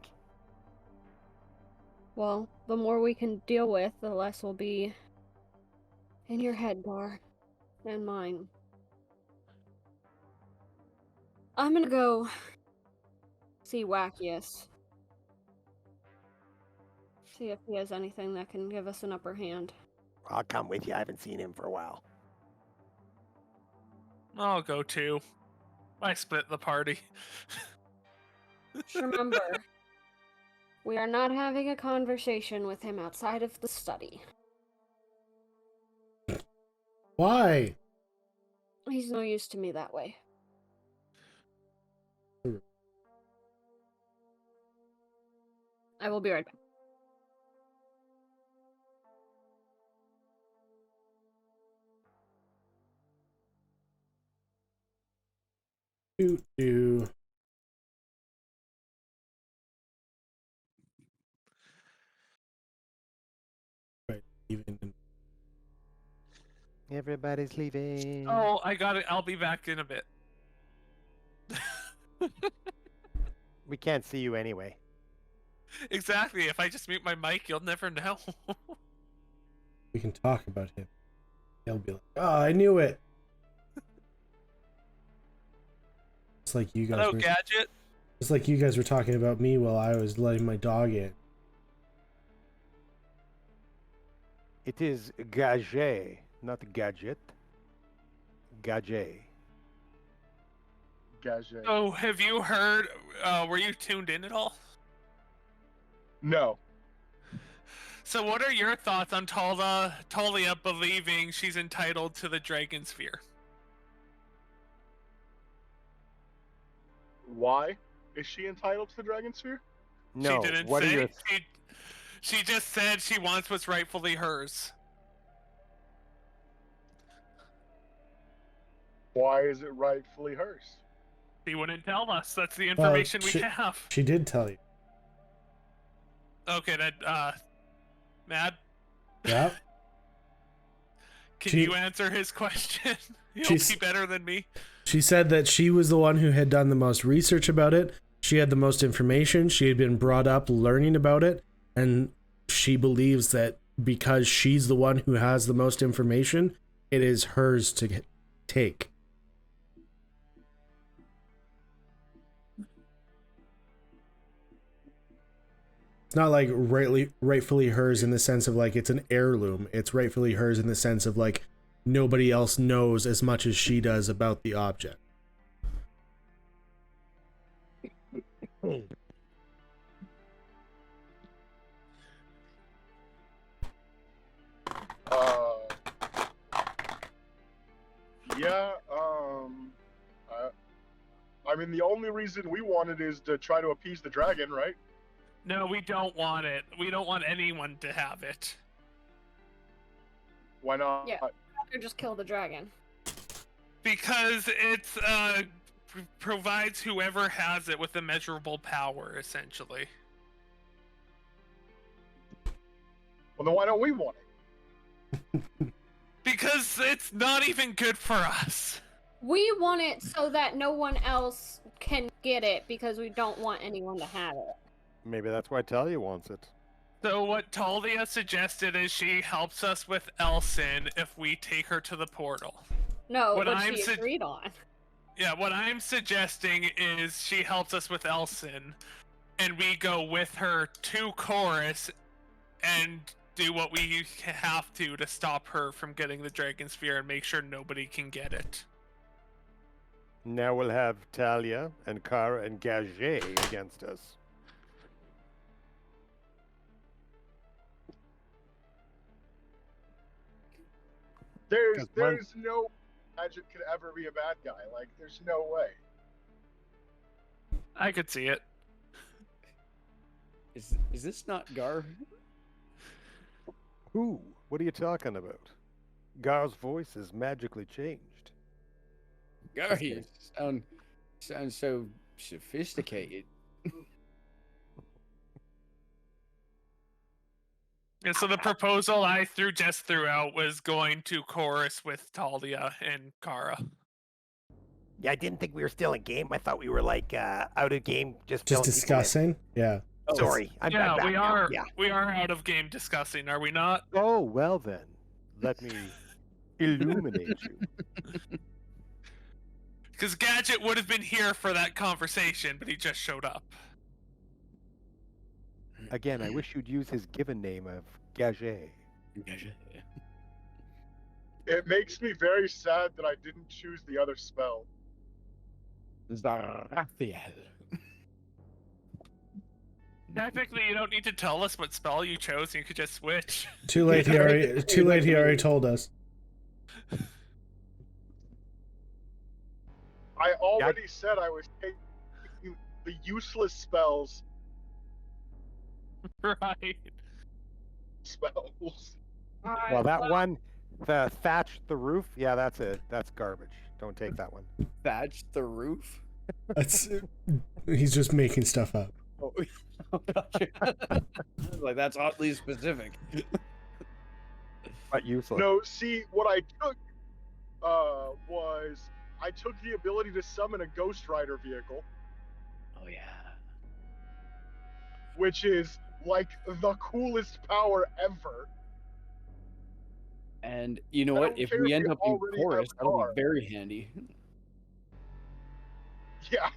Well, the more we can deal with, the less will be in your head, Gar. And mine. I'm gonna go see Wakius. See if he has anything that can give us an upper hand. I'll come with you. I haven't seen him for a while. I'll go too. I split the party. Remember, we are not having a conversation with him outside of the study. Why? He's no use to me that way. I will be right back. Do. Right, even. Everybody's leaving. Oh, I got it. I'll be back in a bit. We can't see you anyway. Exactly. If I just mute my mic, you'll never know. We can talk about him. He'll be like, "Oh, I knew it." It's like you guys. Hello, were, Gadget. It's like you guys were talking about me while I was letting my dog in. It is Gage, not Gadget. Gage. Gage. Oh, have you heard? Were you tuned in at all? No. So, what are your thoughts on Talia believing she's entitled to the Dragon Sphere? Why is she entitled to the Dragon Sphere? No, She didn't what say. are your... She just said she wants what's rightfully hers. Why is it rightfully hers? She wouldn't tell us. That's the information we have. She did tell you. Okay, then, Mad? Yeah. Can you answer his question? You'll be better than me. She said that she was the one who had done the most research about it. She had the most information. She had been brought up learning about it. And she believes that because she's the one who has the most information, it is hers to take. It's not like rightfully hers in the sense of like it's an heirloom. It's rightfully hers in the sense of like nobody else knows as much as she does about the object. Yeah, I mean, the only reason we want it is to try to appease the dragon, right? No, we don't want it. We don't want anyone to have it. Why not? Yeah. Or just kill the dragon. Because it's provides whoever has it with immeasurable power, essentially. Well, then why don't we want it? Because it's not even good for us. We want it so that no one else can get it because we don't want anyone to have it. Maybe that's why Talia wants it. So what Talia suggested is she helps us with Elsin if we take her to the portal. No, What what I'm she su- agreed on. Yeah, what I'm suggesting is she helps us with Elsin, and we go with her to Chorus and do what we have to stop her from getting the Dragon Sphere and make sure nobody can get it. Now we'll have Talia and Kara and Gage against us. There's no magic could ever be a bad guy. Like, there's no way. I could see it. Is this not Gar? Who? What are you talking about? Gar's voice is magically changed. Gar, you sound so sophisticated. And so the proposal I threw out was going to Chorus with Talia and Kara. Yeah, I didn't think we were still in game. I thought we were like out of game, just filling people in. Discussing. Yeah. Oh, sorry, I'm Yeah, back we now. are. Yeah. We are out of game discussing, are we not? Oh, well then. Let me illuminate you. Because Gadget would have been here for that conversation, but he just showed up. Again, I wish you'd use his given name of Gage. It makes me very sad that I didn't choose the other spell. Zarathiel. Technically, you don't need to tell us what spell you chose. You could just switch. Too late. He already told us. I already said I was taking the useless spells. Right. Spells. Well, that one, the thatch the roof, yeah, that's it. That's garbage. Don't take that one. Thatch the roof? That's he's just making stuff up. Oh, gotcha. Like, that's oddly specific. But useless. No, see, what I took was I took the ability to summon a Ghost Rider vehicle, Oh, yeah. which is like the coolest power ever. And you know I what? don't If care we if end you up in already Chorus, have a that'll car. be very handy. Yeah.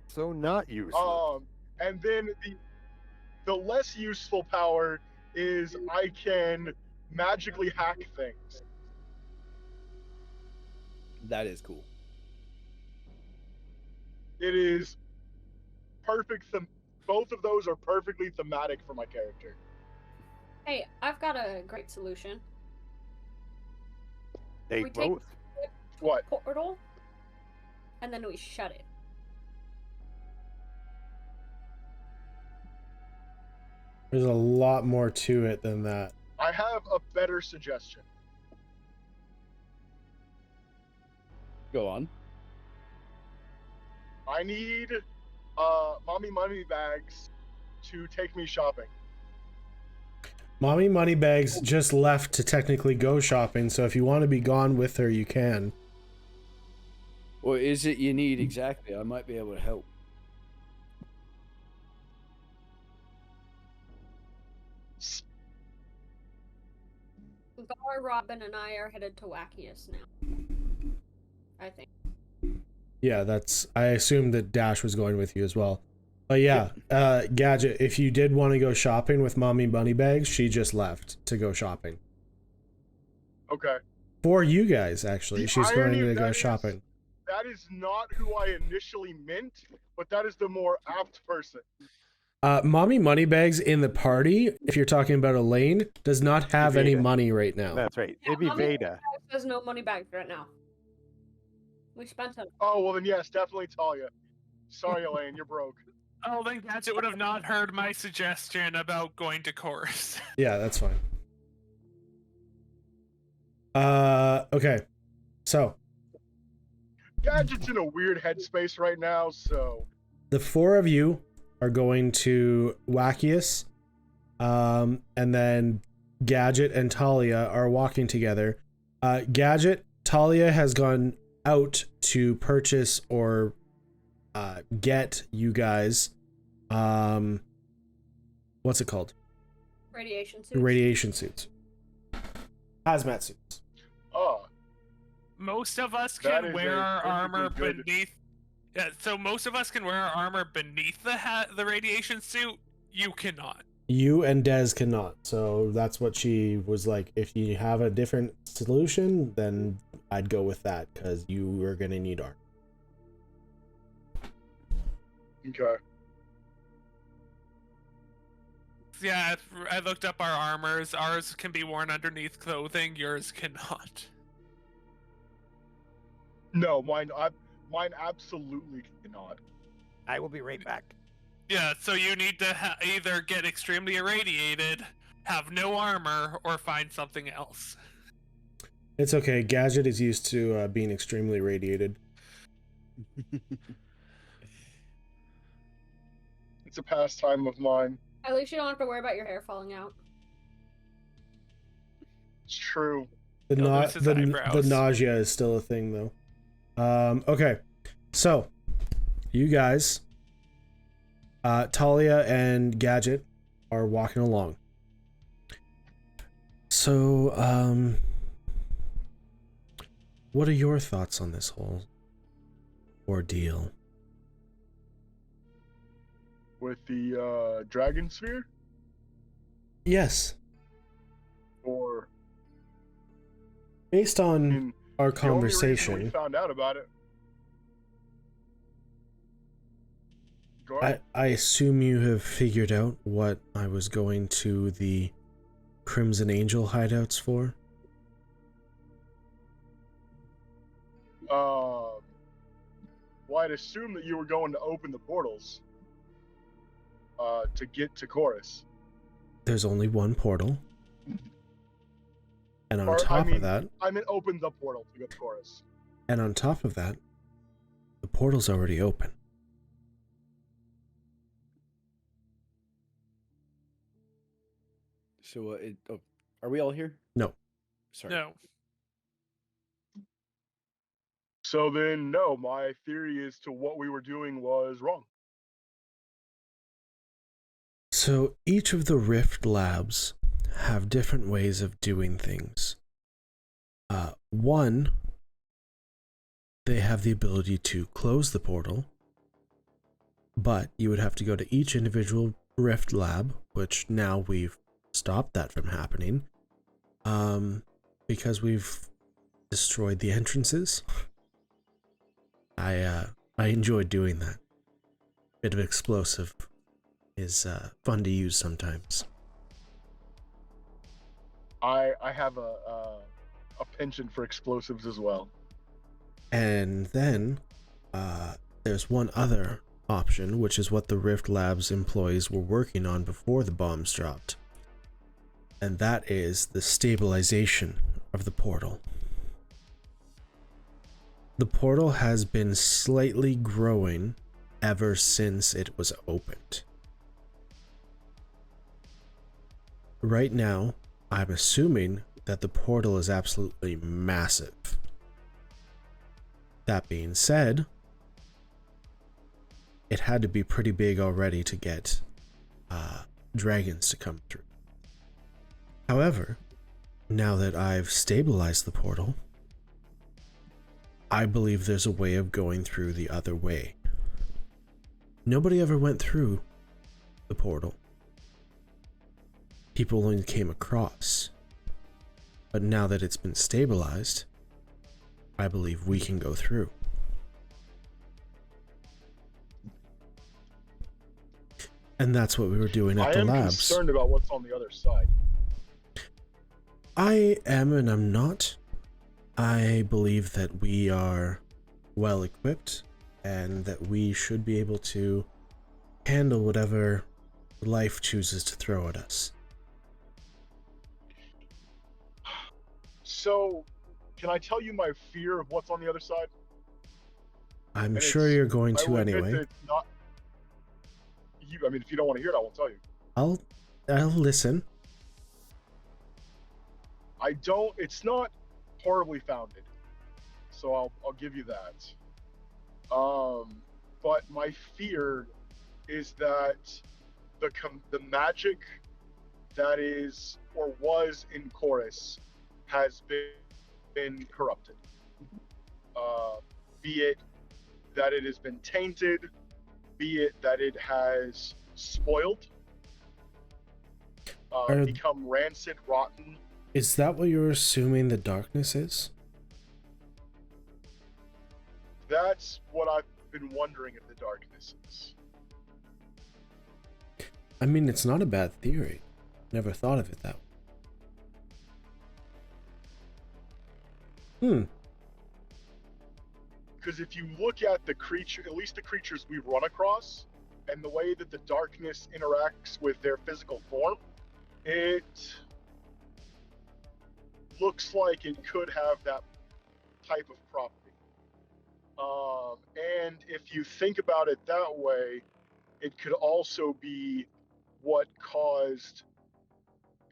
So not useless. And then the less useful power is I can magically hack things. That is cool. It is perfect. Both of those are perfectly thematic for my character. Hey, I've got a great solution. They we take both. What? Portal, and then we shut it. There's a lot more to it than that. I have a better suggestion. Go on. I need mommy money bags to take me shopping. Mommy Moneybags just left to technically go shopping, so if you want to be gone with her, you can. What is it you need exactly? I might be able to help. Gar, Robin, and I are headed to Wakius now. I think. Yeah, I assumed that Dash was going with you as well. But yeah, Gadget, if you did want to go shopping with Mommy Moneybags, she just left to go shopping. Okay. For you guys, actually. The She's going irony to of go that shopping. That is not who I initially meant, but that is the more apt person. Mommy Moneybags in the party, if you're talking about Elaine, does not have any Veda. money right now. That's right. It'd be Mommy Veda. There's no money back right now. We spent it. Oh, well then yes, definitely Talia. Sorry, Elaine, you're broke. Oh, then Gadget would have not heard my suggestion about going to chorus. Yeah, that's fine. Okay. So, Gadget's in a weird headspace right now, so... the four of you are going to Wakius, and then Gadget and Talia are walking together. Gadget, Talia has gone out to purchase or get you guys, what's it called? Radiation suits. Radiation suits. Hazmat suits. Oh, Most of us That can is wear a our armor perfectly good- beneath. Yeah, so most of us can wear our armor beneath the radiation suit. You cannot. You and Des cannot. So that's what she was like. If you have a different solution, then I'd go with that because you are going to need armor. okay. Yeah, I looked up our armors. Ours can be worn underneath clothing. Yours cannot. No, mine absolutely cannot. I will be right back. Yeah, so you need to either get extremely irradiated, have no armor, or find something else. It's okay. Gadget is used to being extremely radiated. It's a pastime of mine. At least you don't have to worry about your hair falling out. It's true. The, He'll na- lose his the eyebrows. nausea is still a thing, though. Okay. So, you guys, Talia and Gadget are walking along. So, what are your thoughts on this whole ordeal? With the dragon sphere? Yes. Or Based on in our the only reason conversation, we found out about it. Go ahead. I assume you have figured out what I was going to the Crimson Angel hideouts for? Well, I'd assume that you were going to open the portals to get to Chorus. There's only one portal. And on Or, top of that, I meant open the portal to get to Chorus. and on top of that, the portal's already open. So, are we all here? No. Sorry. No. So then, no, my theory as to what we were doing was wrong. So each of the Rift labs have different ways of doing things. One, they have the ability to close the portal, but you would have to go to each individual Rift lab, which now we've stopped that from happening, because we've destroyed the entrances. I enjoyed doing that. Bit of explosive is fun to use sometimes. I have a penchant for explosives as well. And then there's one other option, which is what the Rift Labs employees were working on before the bombs dropped. And that is the stabilization of the portal. The portal has been slightly growing ever since it was opened. Right now, I'm assuming that the portal is absolutely massive. That being said, it had to be pretty big already to get dragons to come through. However, now that I've stabilized the portal, I believe there's a way of going through the other way. Nobody ever went through the portal. People only came across. But now that it's been stabilized, I believe we can go through. And that's what we were doing at I the am labs. concerned about what's on the other side. I am and I'm not. I believe that we are well equipped and that we should be able to handle whatever life chooses to throw at us. So, can I tell you my fear of what's on the other side? I'm And sure it's- you're going I to will admit anyway. that it's not. I mean, if you don't want to hear it, I won't tell you. I'll listen. It's not horribly founded, so I'll give you that. But my fear is that the magic that is or was in Chorus has been corrupted. Be it that it has been tainted, be it that it has spoiled, become rancid, rotten. Is that what you're assuming the darkness is? That's what I've been wondering if the darkness is. I mean, it's not a bad theory. Never thought of it that way. Because if you look at the creature, at least the creatures we run across, and the way that the darkness interacts with their physical form, it looks like it could have that type of property. And if you think about it that way, it could also be what caused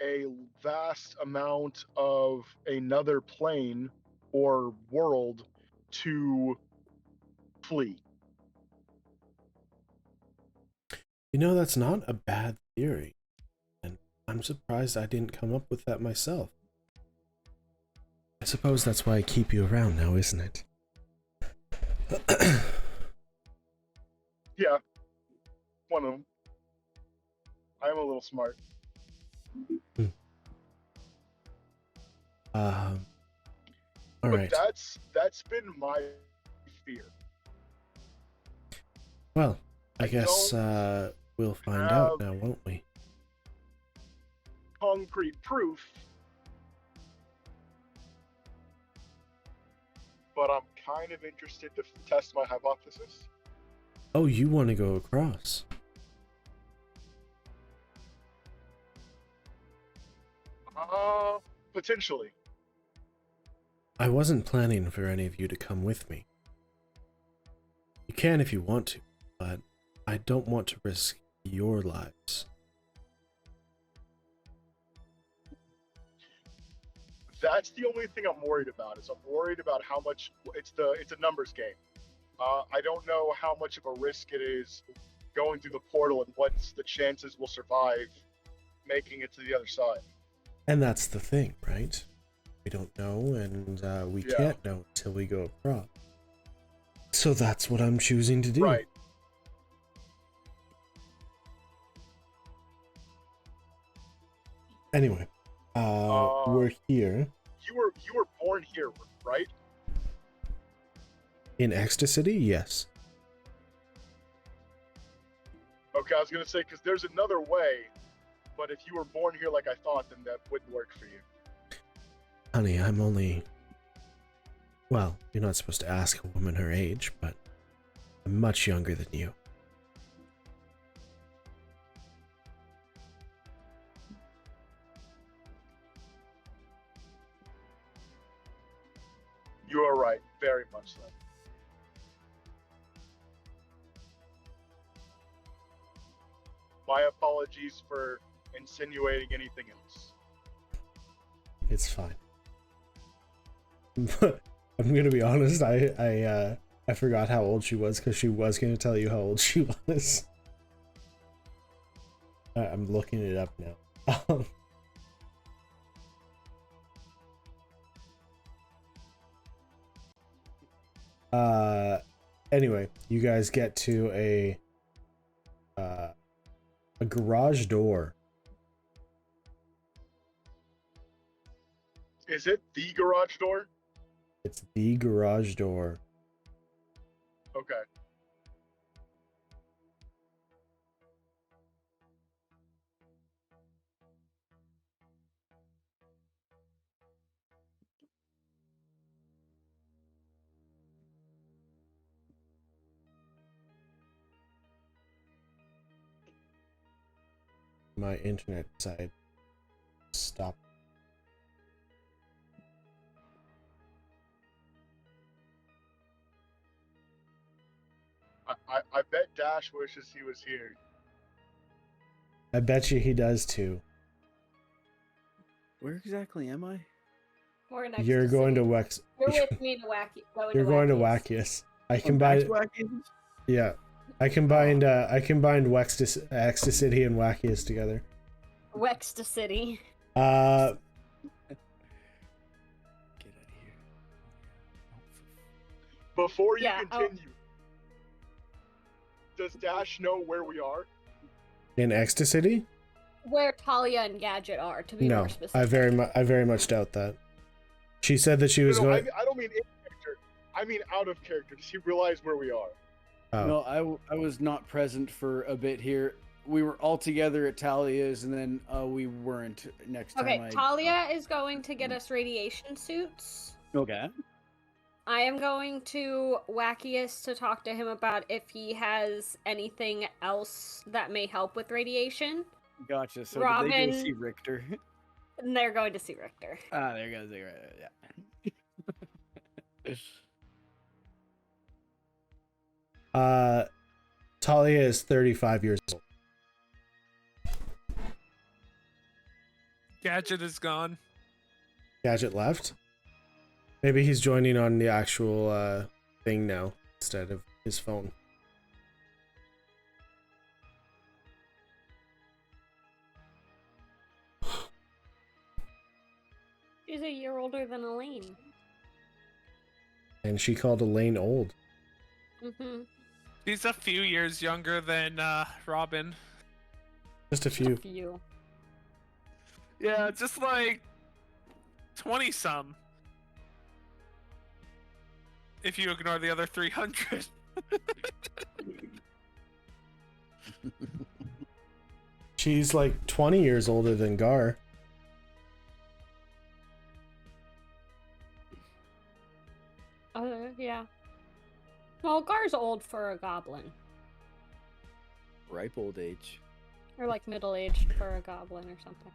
a vast amount of another plane or world to flee. You know, that's not a bad theory. And I'm surprised I didn't come up with that myself. I suppose that's why I keep you around now, isn't it? Yeah, one of them. I am a little smart. All But right. that's been my fear. Well, I I guess don't we'll find out have- now, won't we? Concrete proof, but I'm kind of interested to test my hypothesis. Oh, you want to go across? Potentially. I wasn't planning for any of you to come with me. You can if you want to, but I don't want to risk your lives. That's the only thing I'm worried about. Is I'm worried about how much it's a numbers game. I don't know how much of a risk it is going through the portal and what's the chances we'll survive making it to the other side. And that's the thing, right? We don't know, and we Yeah. can't know until we go across. So that's what I'm choosing to do. Right. Anyway, we're here You were born here, right? in Ecstasy. Yes. Okay, I was gonna say because there's another way, but if you were born here like I thought, then that wouldn't work for you. Honey, I'm only... Well, you're not supposed to ask a woman her age, but I'm much younger than you. You are right, very much so. My apologies for insinuating anything else. It's fine. I'm gonna be honest, I forgot how old she was because she was gonna tell you how old she was. I'm looking it up now. Anyway, you guys get to a garage door. Is it the garage door? It's the garage door. Okay. My internet side stop. I bet Dash wishes he was here. I bet you he does too. Where exactly am I? We're next You're going to City. Wex. You're with me to You're going to Wakius. Wakius. I I'm back combined. to Wakius? Yeah, I combined. I combined Ecstasy and Wakius together. Wexta City. Get out of here. Before you Yeah, continue, does Dash know where we are? In Ecstasy? Where Talia and Gadget are, to be No, more specific. I very much doubt that. She said that she was No, going. I don't mean in character. I mean out of character. Does he realize where we are? Oh. No, I was not present for a bit here. We were all together at Talia's, and then we weren't next time. Okay, Talia is going to get us radiation suits. Okay. I am going to Wakius to talk to him about if he has anything else that may help with radiation. Gotcha. So Robin... did they go see Richter? And they're going to see Richter. Ah, there goes the yeah. Talia is 35 years old. Gadget is gone. Gadget left. Maybe he's joining on the actual thing now instead of his phone. She's a year older than Elaine. And she called Elaine old. Mm-hmm. He's a few years younger than Robin. Just a few. Few. Yeah, just like 20-some. If you ignore the other 300. She's like 20 years older than Gar. Yeah. Well, Gar's old for a goblin. Ripe old age. Or like middle-aged for a goblin or something.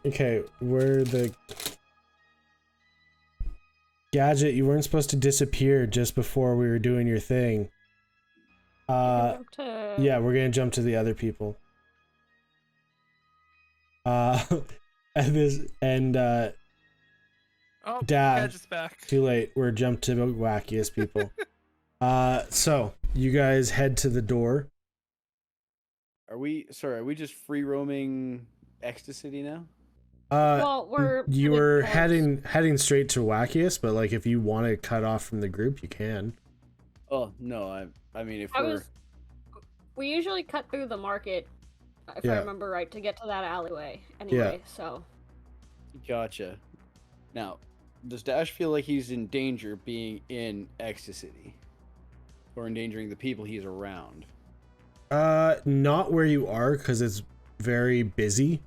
Okay, where the... Gadget, you weren't supposed to disappear just before we were doing your thing. Yeah, we're gonna jump to the other people. Oh, Dad, Gadget's back. too late. We're jumped to the wackiest people. So you guys head to the door. Are we just free roaming Ecstasy now? Well, You were towards- heading straight to Wakius, but like if you want to cut off from the group, you can. Oh no, I mean if We usually cut through the market, if I Yeah. remember right, to get to that alleyway. Anyway, so. Gotcha. Now, does Dash feel like he's in danger being in Ecstasy? Or endangering the people he's around? Not where you are, because it's very busy.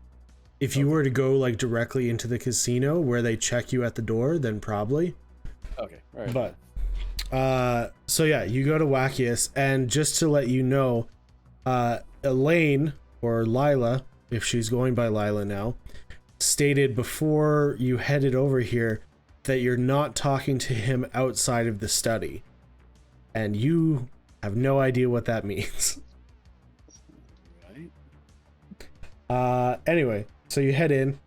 If you were to go like directly into the casino where they check you at the door, then probably. Okay, alright. But so yeah, you go to Wakius, and just to let you know, Elaine, or Lila, if she's going by Lila now, stated before you headed over here that you're not talking to him outside of the study. And you have no idea what that means. Right. Anyway, so you head in,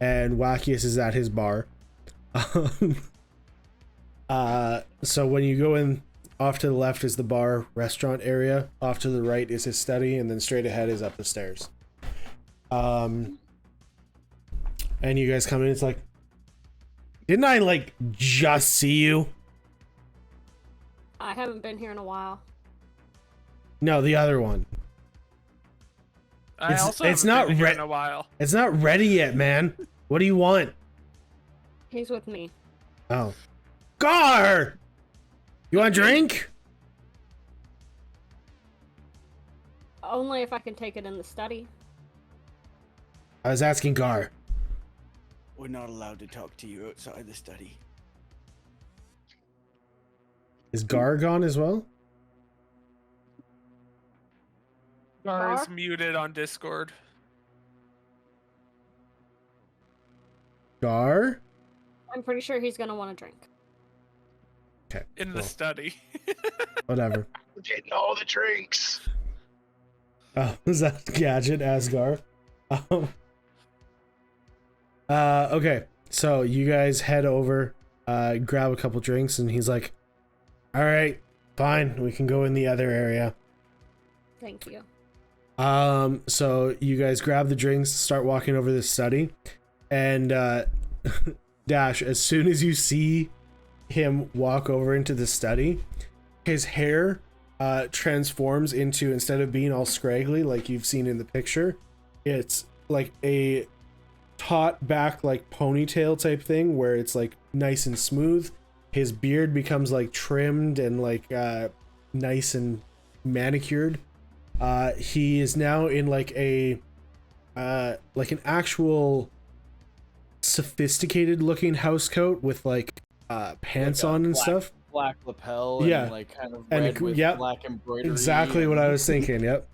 and Wakius is at his bar. So when you go in, off to the left is the bar restaurant area, off to the right is his study, and then straight ahead is up the stairs. And you guys come in, it's like, Didn't I, like, just see you? I haven't been here in a while. No, the other one. I It's- also it's haven't not been here re- in a while. It's not ready yet, man. What do you want? He's with me. Oh. Gar! You want a drink? Only if I can take it in the study. I was asking Gar. We're not allowed to talk to you outside the study. Is Gar gone as well? Gar's Gar? muted on Discord. Gar? I'm pretty sure he's gonna want a drink. Okay. In the cool. study. Whatever. We're getting all the drinks. Oh, is that Gadget as Gar? Okay. So you guys head over, grab a couple drinks, and he's like, all right, fine, we can go in the other area. Thank you. So you guys grab the drinks, start walking over the study, and Dash, as soon as you see him walk over into the study, his hair transforms into, instead of being all scraggly like you've seen in the picture, it's like a taut back, like ponytail type thing where it's like nice and smooth. His beard becomes like trimmed and like nice and manicured. He is now in like a like an actual sophisticated looking house coat with like pants Like a on and black- stuff. Black lapel Yeah. and like kind of And red with yep, black embroidery. Exactly what and- I was thinking. Yep.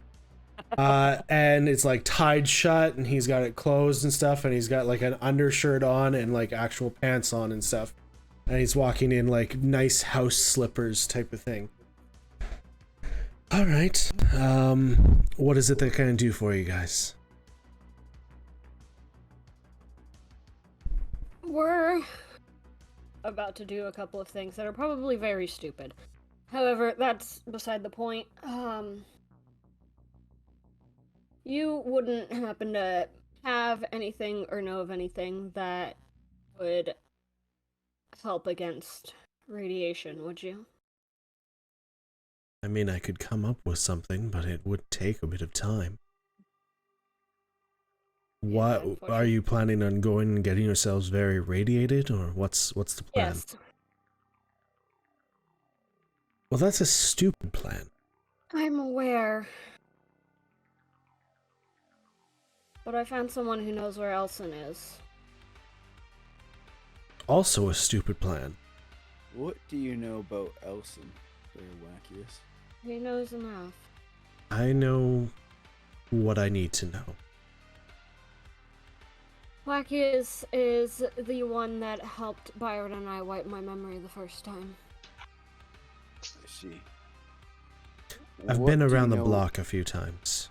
And it's like tied shut, and he's got it closed and stuff, and he's got like an undershirt on and like actual pants on and stuff, and he's walking in like nice house slippers type of thing. All right. What is it that can I do for you guys? We're about to do a couple of things that are probably very stupid. However, that's beside the point. You wouldn't happen to have anything or know of anything that would help against radiation, would you? I mean, I could come up with something, but it would take a bit of time. What are you planning on going and getting yourselves very radiated, or what's the plan? Yes. Well, that's a stupid plan. I'm aware. But I found someone who knows where Elson is. Also a stupid plan. What do you know about Elson, there, Wakius? He knows enough. I know what I need to know. Wakius is the one that helped Byron and I wipe my memory the first time. I see. I've What been do you around the know- block a few times.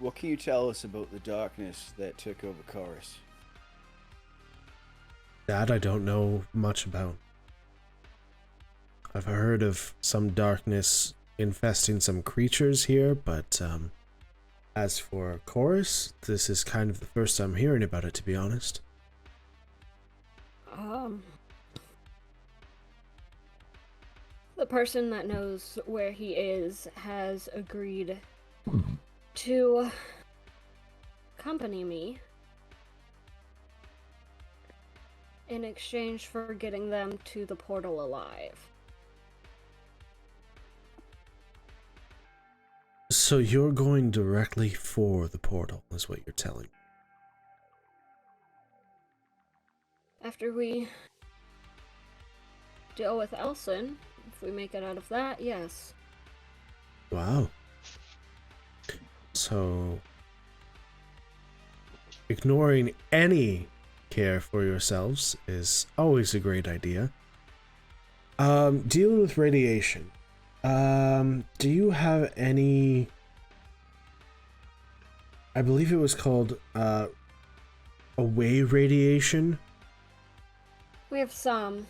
What can you tell us about the darkness that took over Chorus? That I don't know much about. I've heard of some darkness infesting some creatures here, but as for Chorus, this is kind of the first I'm hearing about it, to be honest. The person that knows where he is has agreed to accompany me in exchange for getting them to the portal alive. So you're going directly for the portal, is what you're telling me. After we deal with Elson, if we make it out of that, yes. Wow. So, ignoring any care for yourselves is always a great idea. Dealing with radiation. Do you have any... I believe it was called, away radiation? We have some.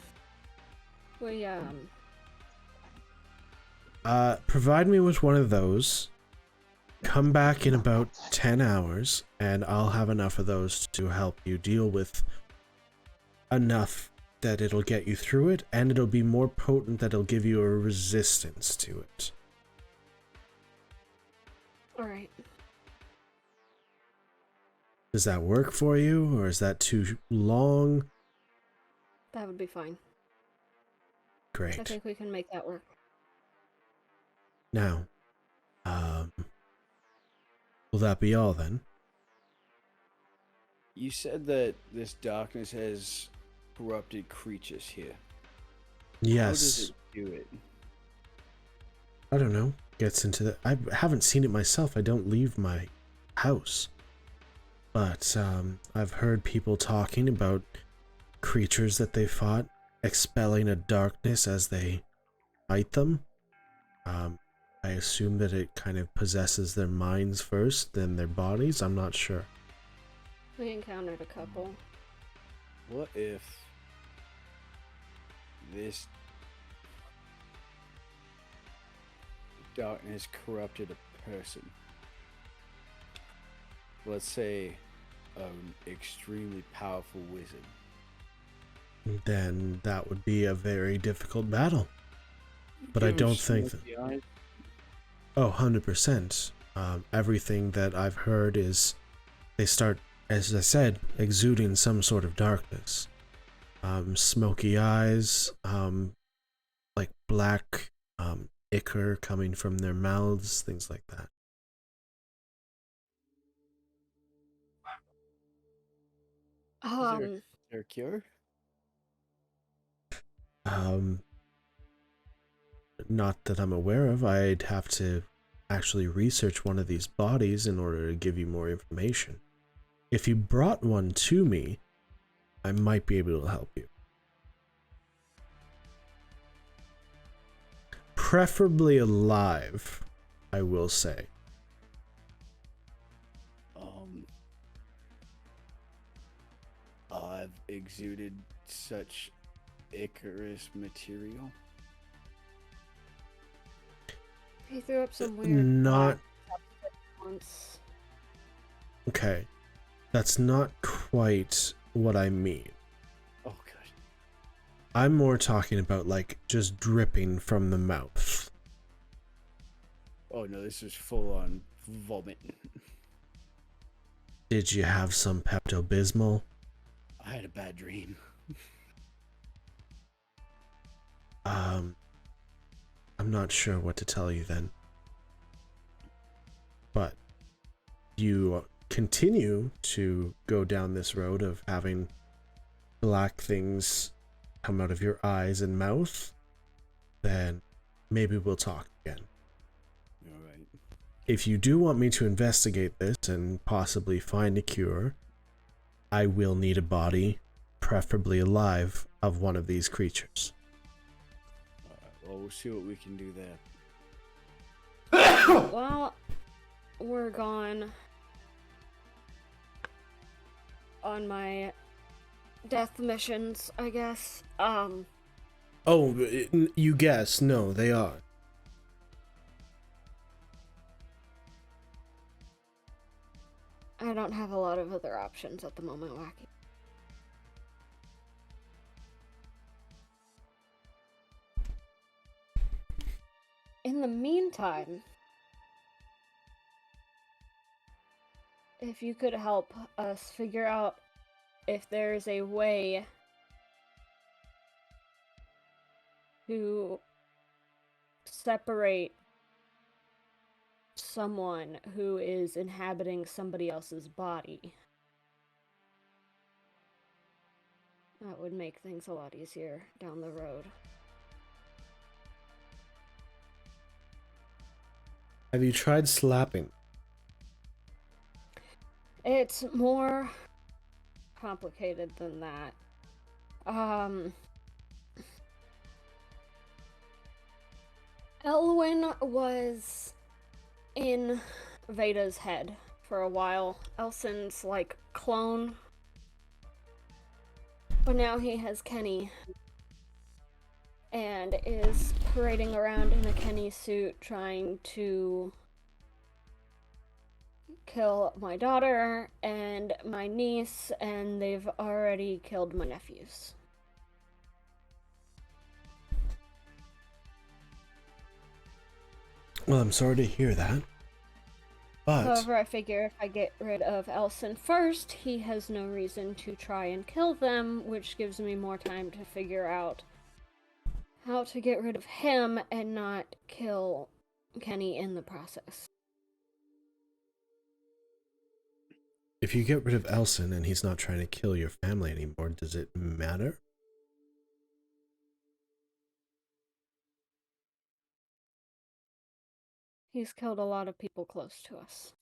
Provide me with one of those. Come back in about 10 hours, and I'll have enough of those to help you deal with enough that it'll get you through it, and it'll be more potent that it'll give you a resistance to it. Alright. Does that work for you, or is that too long? That would be fine. Great. I think we can make that work. Now, will that be all then? You said that this darkness has corrupted creatures here. Yes. How does it do it? I don't know. Gets into the... I haven't seen it myself. I don't leave my house. But I've heard people talking about creatures that they fought, expelling a darkness as they fight them. I assume that it kind of possesses their minds first, then their bodies. I'm not sure. We encountered a couple. What if this darkness corrupted a person? Let's say an extremely powerful wizard. Then that would be a very difficult battle. But I don't think that... Oh, 100%. Everything that I've heard is they start, as I said, exuding some sort of darkness. Smoky eyes, like black ichor coming from their mouths, things like that. Is there a cure? Not that I'm aware of. I'd have to actually research one of these bodies in order to give you more information. If you brought one to me, I might be able to help you. Preferably alive, I will say. I've exuded such ichorous material. He threw up some weird... Not... once. Okay. That's not quite what I mean. Oh, God. I'm more talking about, like, just dripping from the mouth. Oh, no, this is full-on vomit. Did you have some Pepto-Bismol? I had a bad dream. I'm not sure what to tell you then. But you continue to go down this road of having black things come out of your eyes and mouth, then maybe we'll talk again. Alright. If you do want me to investigate this and possibly find a cure, I will need a body, preferably alive, of one of these creatures. Well, we'll see what we can do there. Well, we're gone on my death missions, I guess. Oh, you guess. No, they are. I don't have a lot of other options at the moment, Wacky. In the meantime, if you could help us figure out if there's a way to separate someone who is inhabiting somebody else's body, that would make things a lot easier down the road. Have you tried slapping? It's more complicated than that. Elwyn was in Veda's head for a while. Elson's like clone. But now he has Kenny and is parading around in a Kenny suit trying to kill my daughter and my niece, and they've already killed my nephews. Well, I'm sorry to hear that. But However, I figure if I get rid of Elson first, he has no reason to try and kill them, which gives me more time to figure out how to get rid of him and not kill Kenny in the process. if you get rid of Elson and he's not trying to kill your family anymore, does it matter? He's killed a lot of people close to us.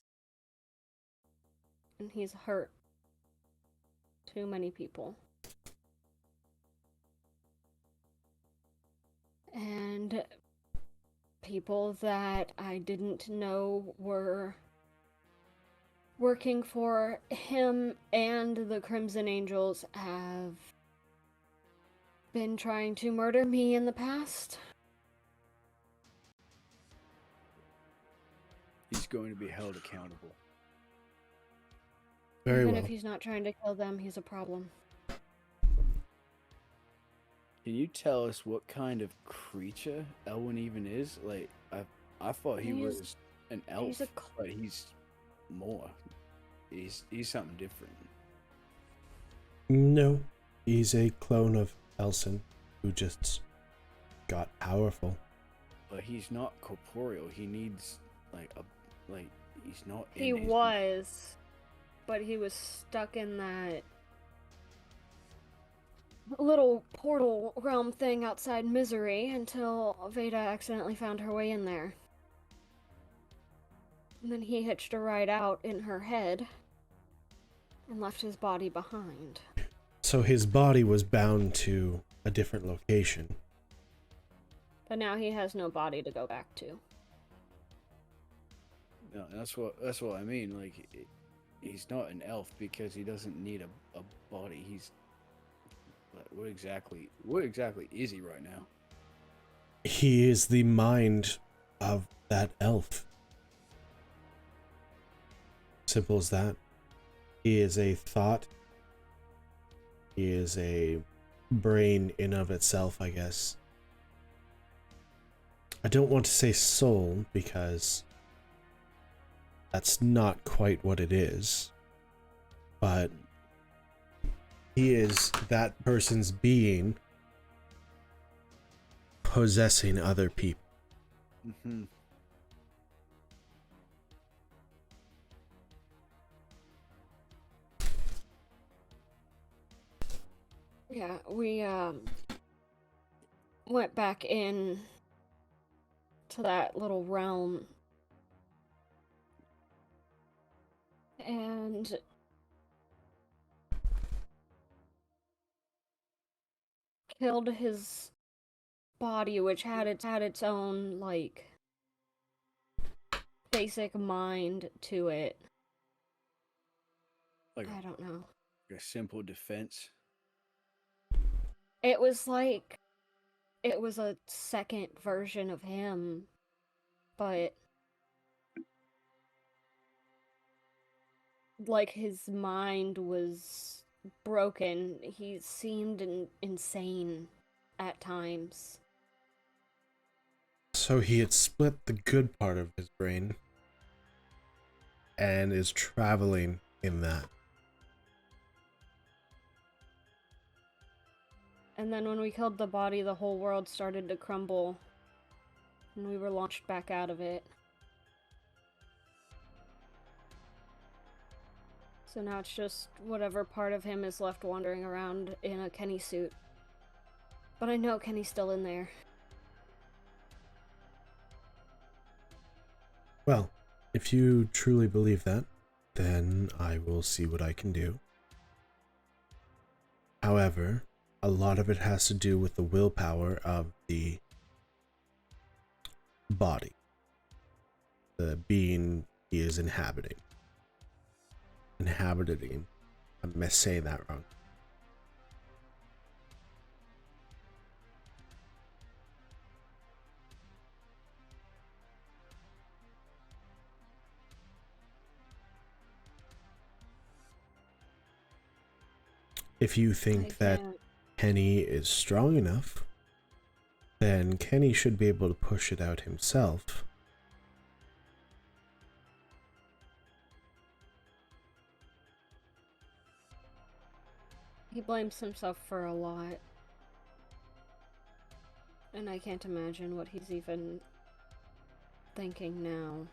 And he's hurt too many people. And people that I didn't know were working for him and the Crimson Angels have been trying to murder me in the past. He's going to be held accountable. Very Even well. if he's not trying to kill them, he's a problem. Can you tell us what kind of creature Elwyn even is? Like, I thought he He's- was an elf, he's a but he's more. He's something different. No, he's a clone of Elson who just got powerful. But he's not corporeal. He needs he's not. He in his- was, but he was stuck in that little portal realm thing outside Misery until Veda accidentally found her way in there. And then he hitched a ride out in her head and left his body behind. So his body was bound to a different location. But now he has no body to go back to. No, that's what I mean. Like, he's not an elf because he doesn't need a body. He's what exactly is he right now? He is the mind of that elf. Simple as that. He is a thought. He is a brain in of itself, I guess. I don't want to say soul because that's not quite what it is. But he is that person's being possessing other people. Mm-hmm. Yeah, we went back in to that little realm and killed his body, which had its own like basic mind to it. Like I don't know. a simple defense. It was like it was a second version of him, but like his mind was broken. He seemed insane at times. So he had split the good part of his brain and is traveling in that. And then when we killed the body, the whole world started to crumble, and we were launched back out of it. So now it's just whatever part of him is left wandering around in a Kenny suit. But I know Kenny's still in there. Well, if you truly believe that, then I will see what I can do. However, a lot of it has to do with the willpower of the body, the being he is inhabiting. Inhabiting. I'm saying that wrong. if you think that can't. Kenny is strong enough, then Kenny should be able to push it out himself. He blames himself for a lot. And I can't imagine what he's even thinking now.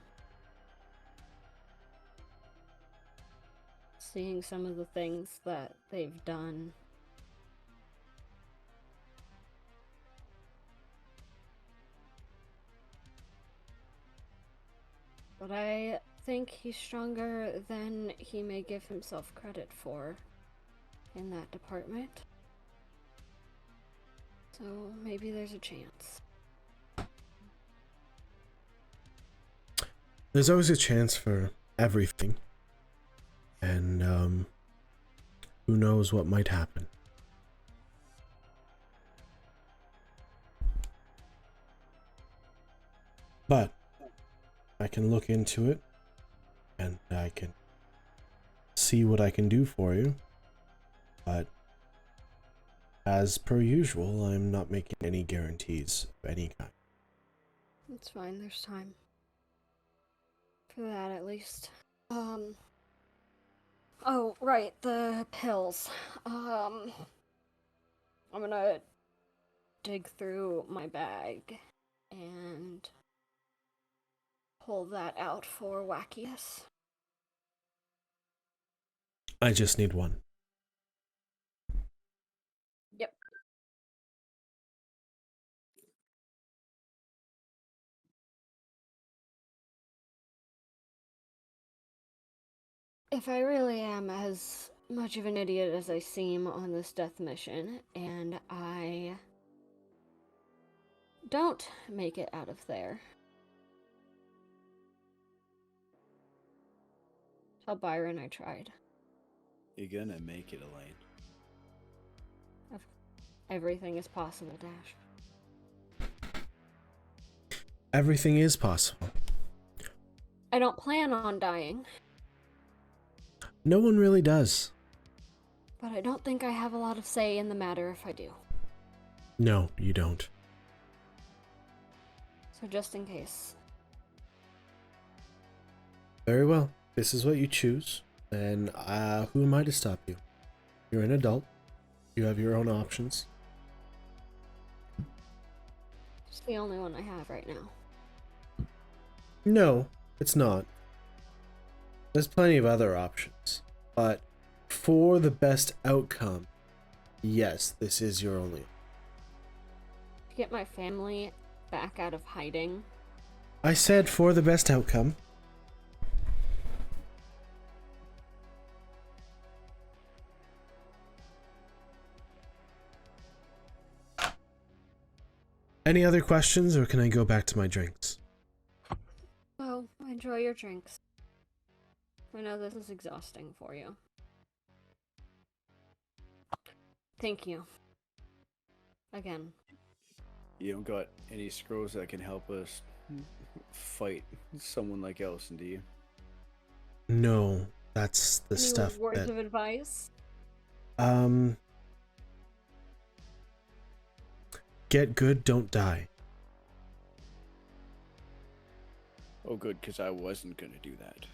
Seeing some of the things that they've done. But I think he's stronger than he may give himself credit for in that department. So maybe there's a chance. There's always a chance for everything. And, who knows what might happen. But I can look into it, and I can see what I can do for you. But as per usual, I'm not making any guarantees of any kind. It's fine, there's time. For that, at least. Oh, right, the pills. I'm gonna dig through my bag and pull that out for Wakius. I just need one. Yep. If I really am as much of an idiot as I seem on this death mission, and I don't make it out of there, tell Byron I tried. You're gonna make it, Elaine. Everything is possible, Dash. Everything is possible. I don't plan on dying, No one really does. but I don't think I have a lot of say in the matter if I do. No, you don't. So just in case. Very well. This is what you choose. And who am I to stop you? You're an adult. You have your own options. It's the only one I have right now. No, it's not. There's plenty of other options. But for the best outcome, yes, this is your only. To get my family back out of hiding. I said for the best outcome. Any other questions, or can I go back to my drinks? Oh, enjoy your drinks. I know this is exhausting for you. Thank you. Again. You don't got any scrolls that can help us fight someone like Ellison, do you? No, that's the Any stuff words that... of advice? Get good, don't die. Oh, good, because I wasn't gonna do that.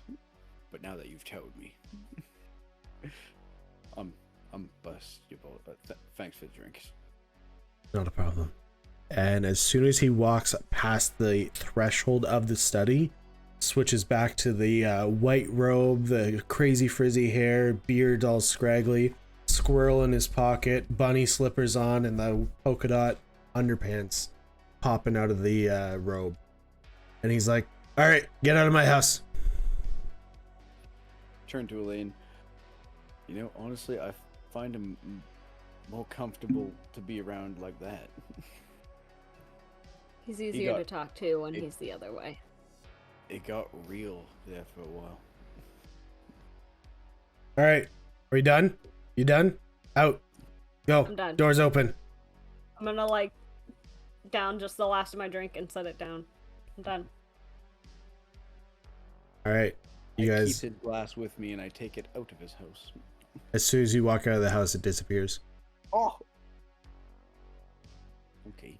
But now that you've told me, I'm bust your bullet. But thanks for the drinks. Not a problem. And as soon as he walks past the threshold of the study, switches back to the white robe, the crazy frizzy hair, beard all scraggly, squirrel in his pocket, bunny slippers on, and the polka dot underpants popping out of the robe. And he's like, all right, get out of my house. Turn to Elaine. You know, honestly, I find him more comfortable to be around like that. He's easier to talk to when he's the other way. It got real there for a while. All right, are you done? You done? Out. Go. I'm done. Doors open. I'm gonna, down just the last of my drink and set it down. I'm done. All right, you I guys. keep his glass with me and I take it out of his house. As soon as you walk out of the house, it disappears. Oh. Okay.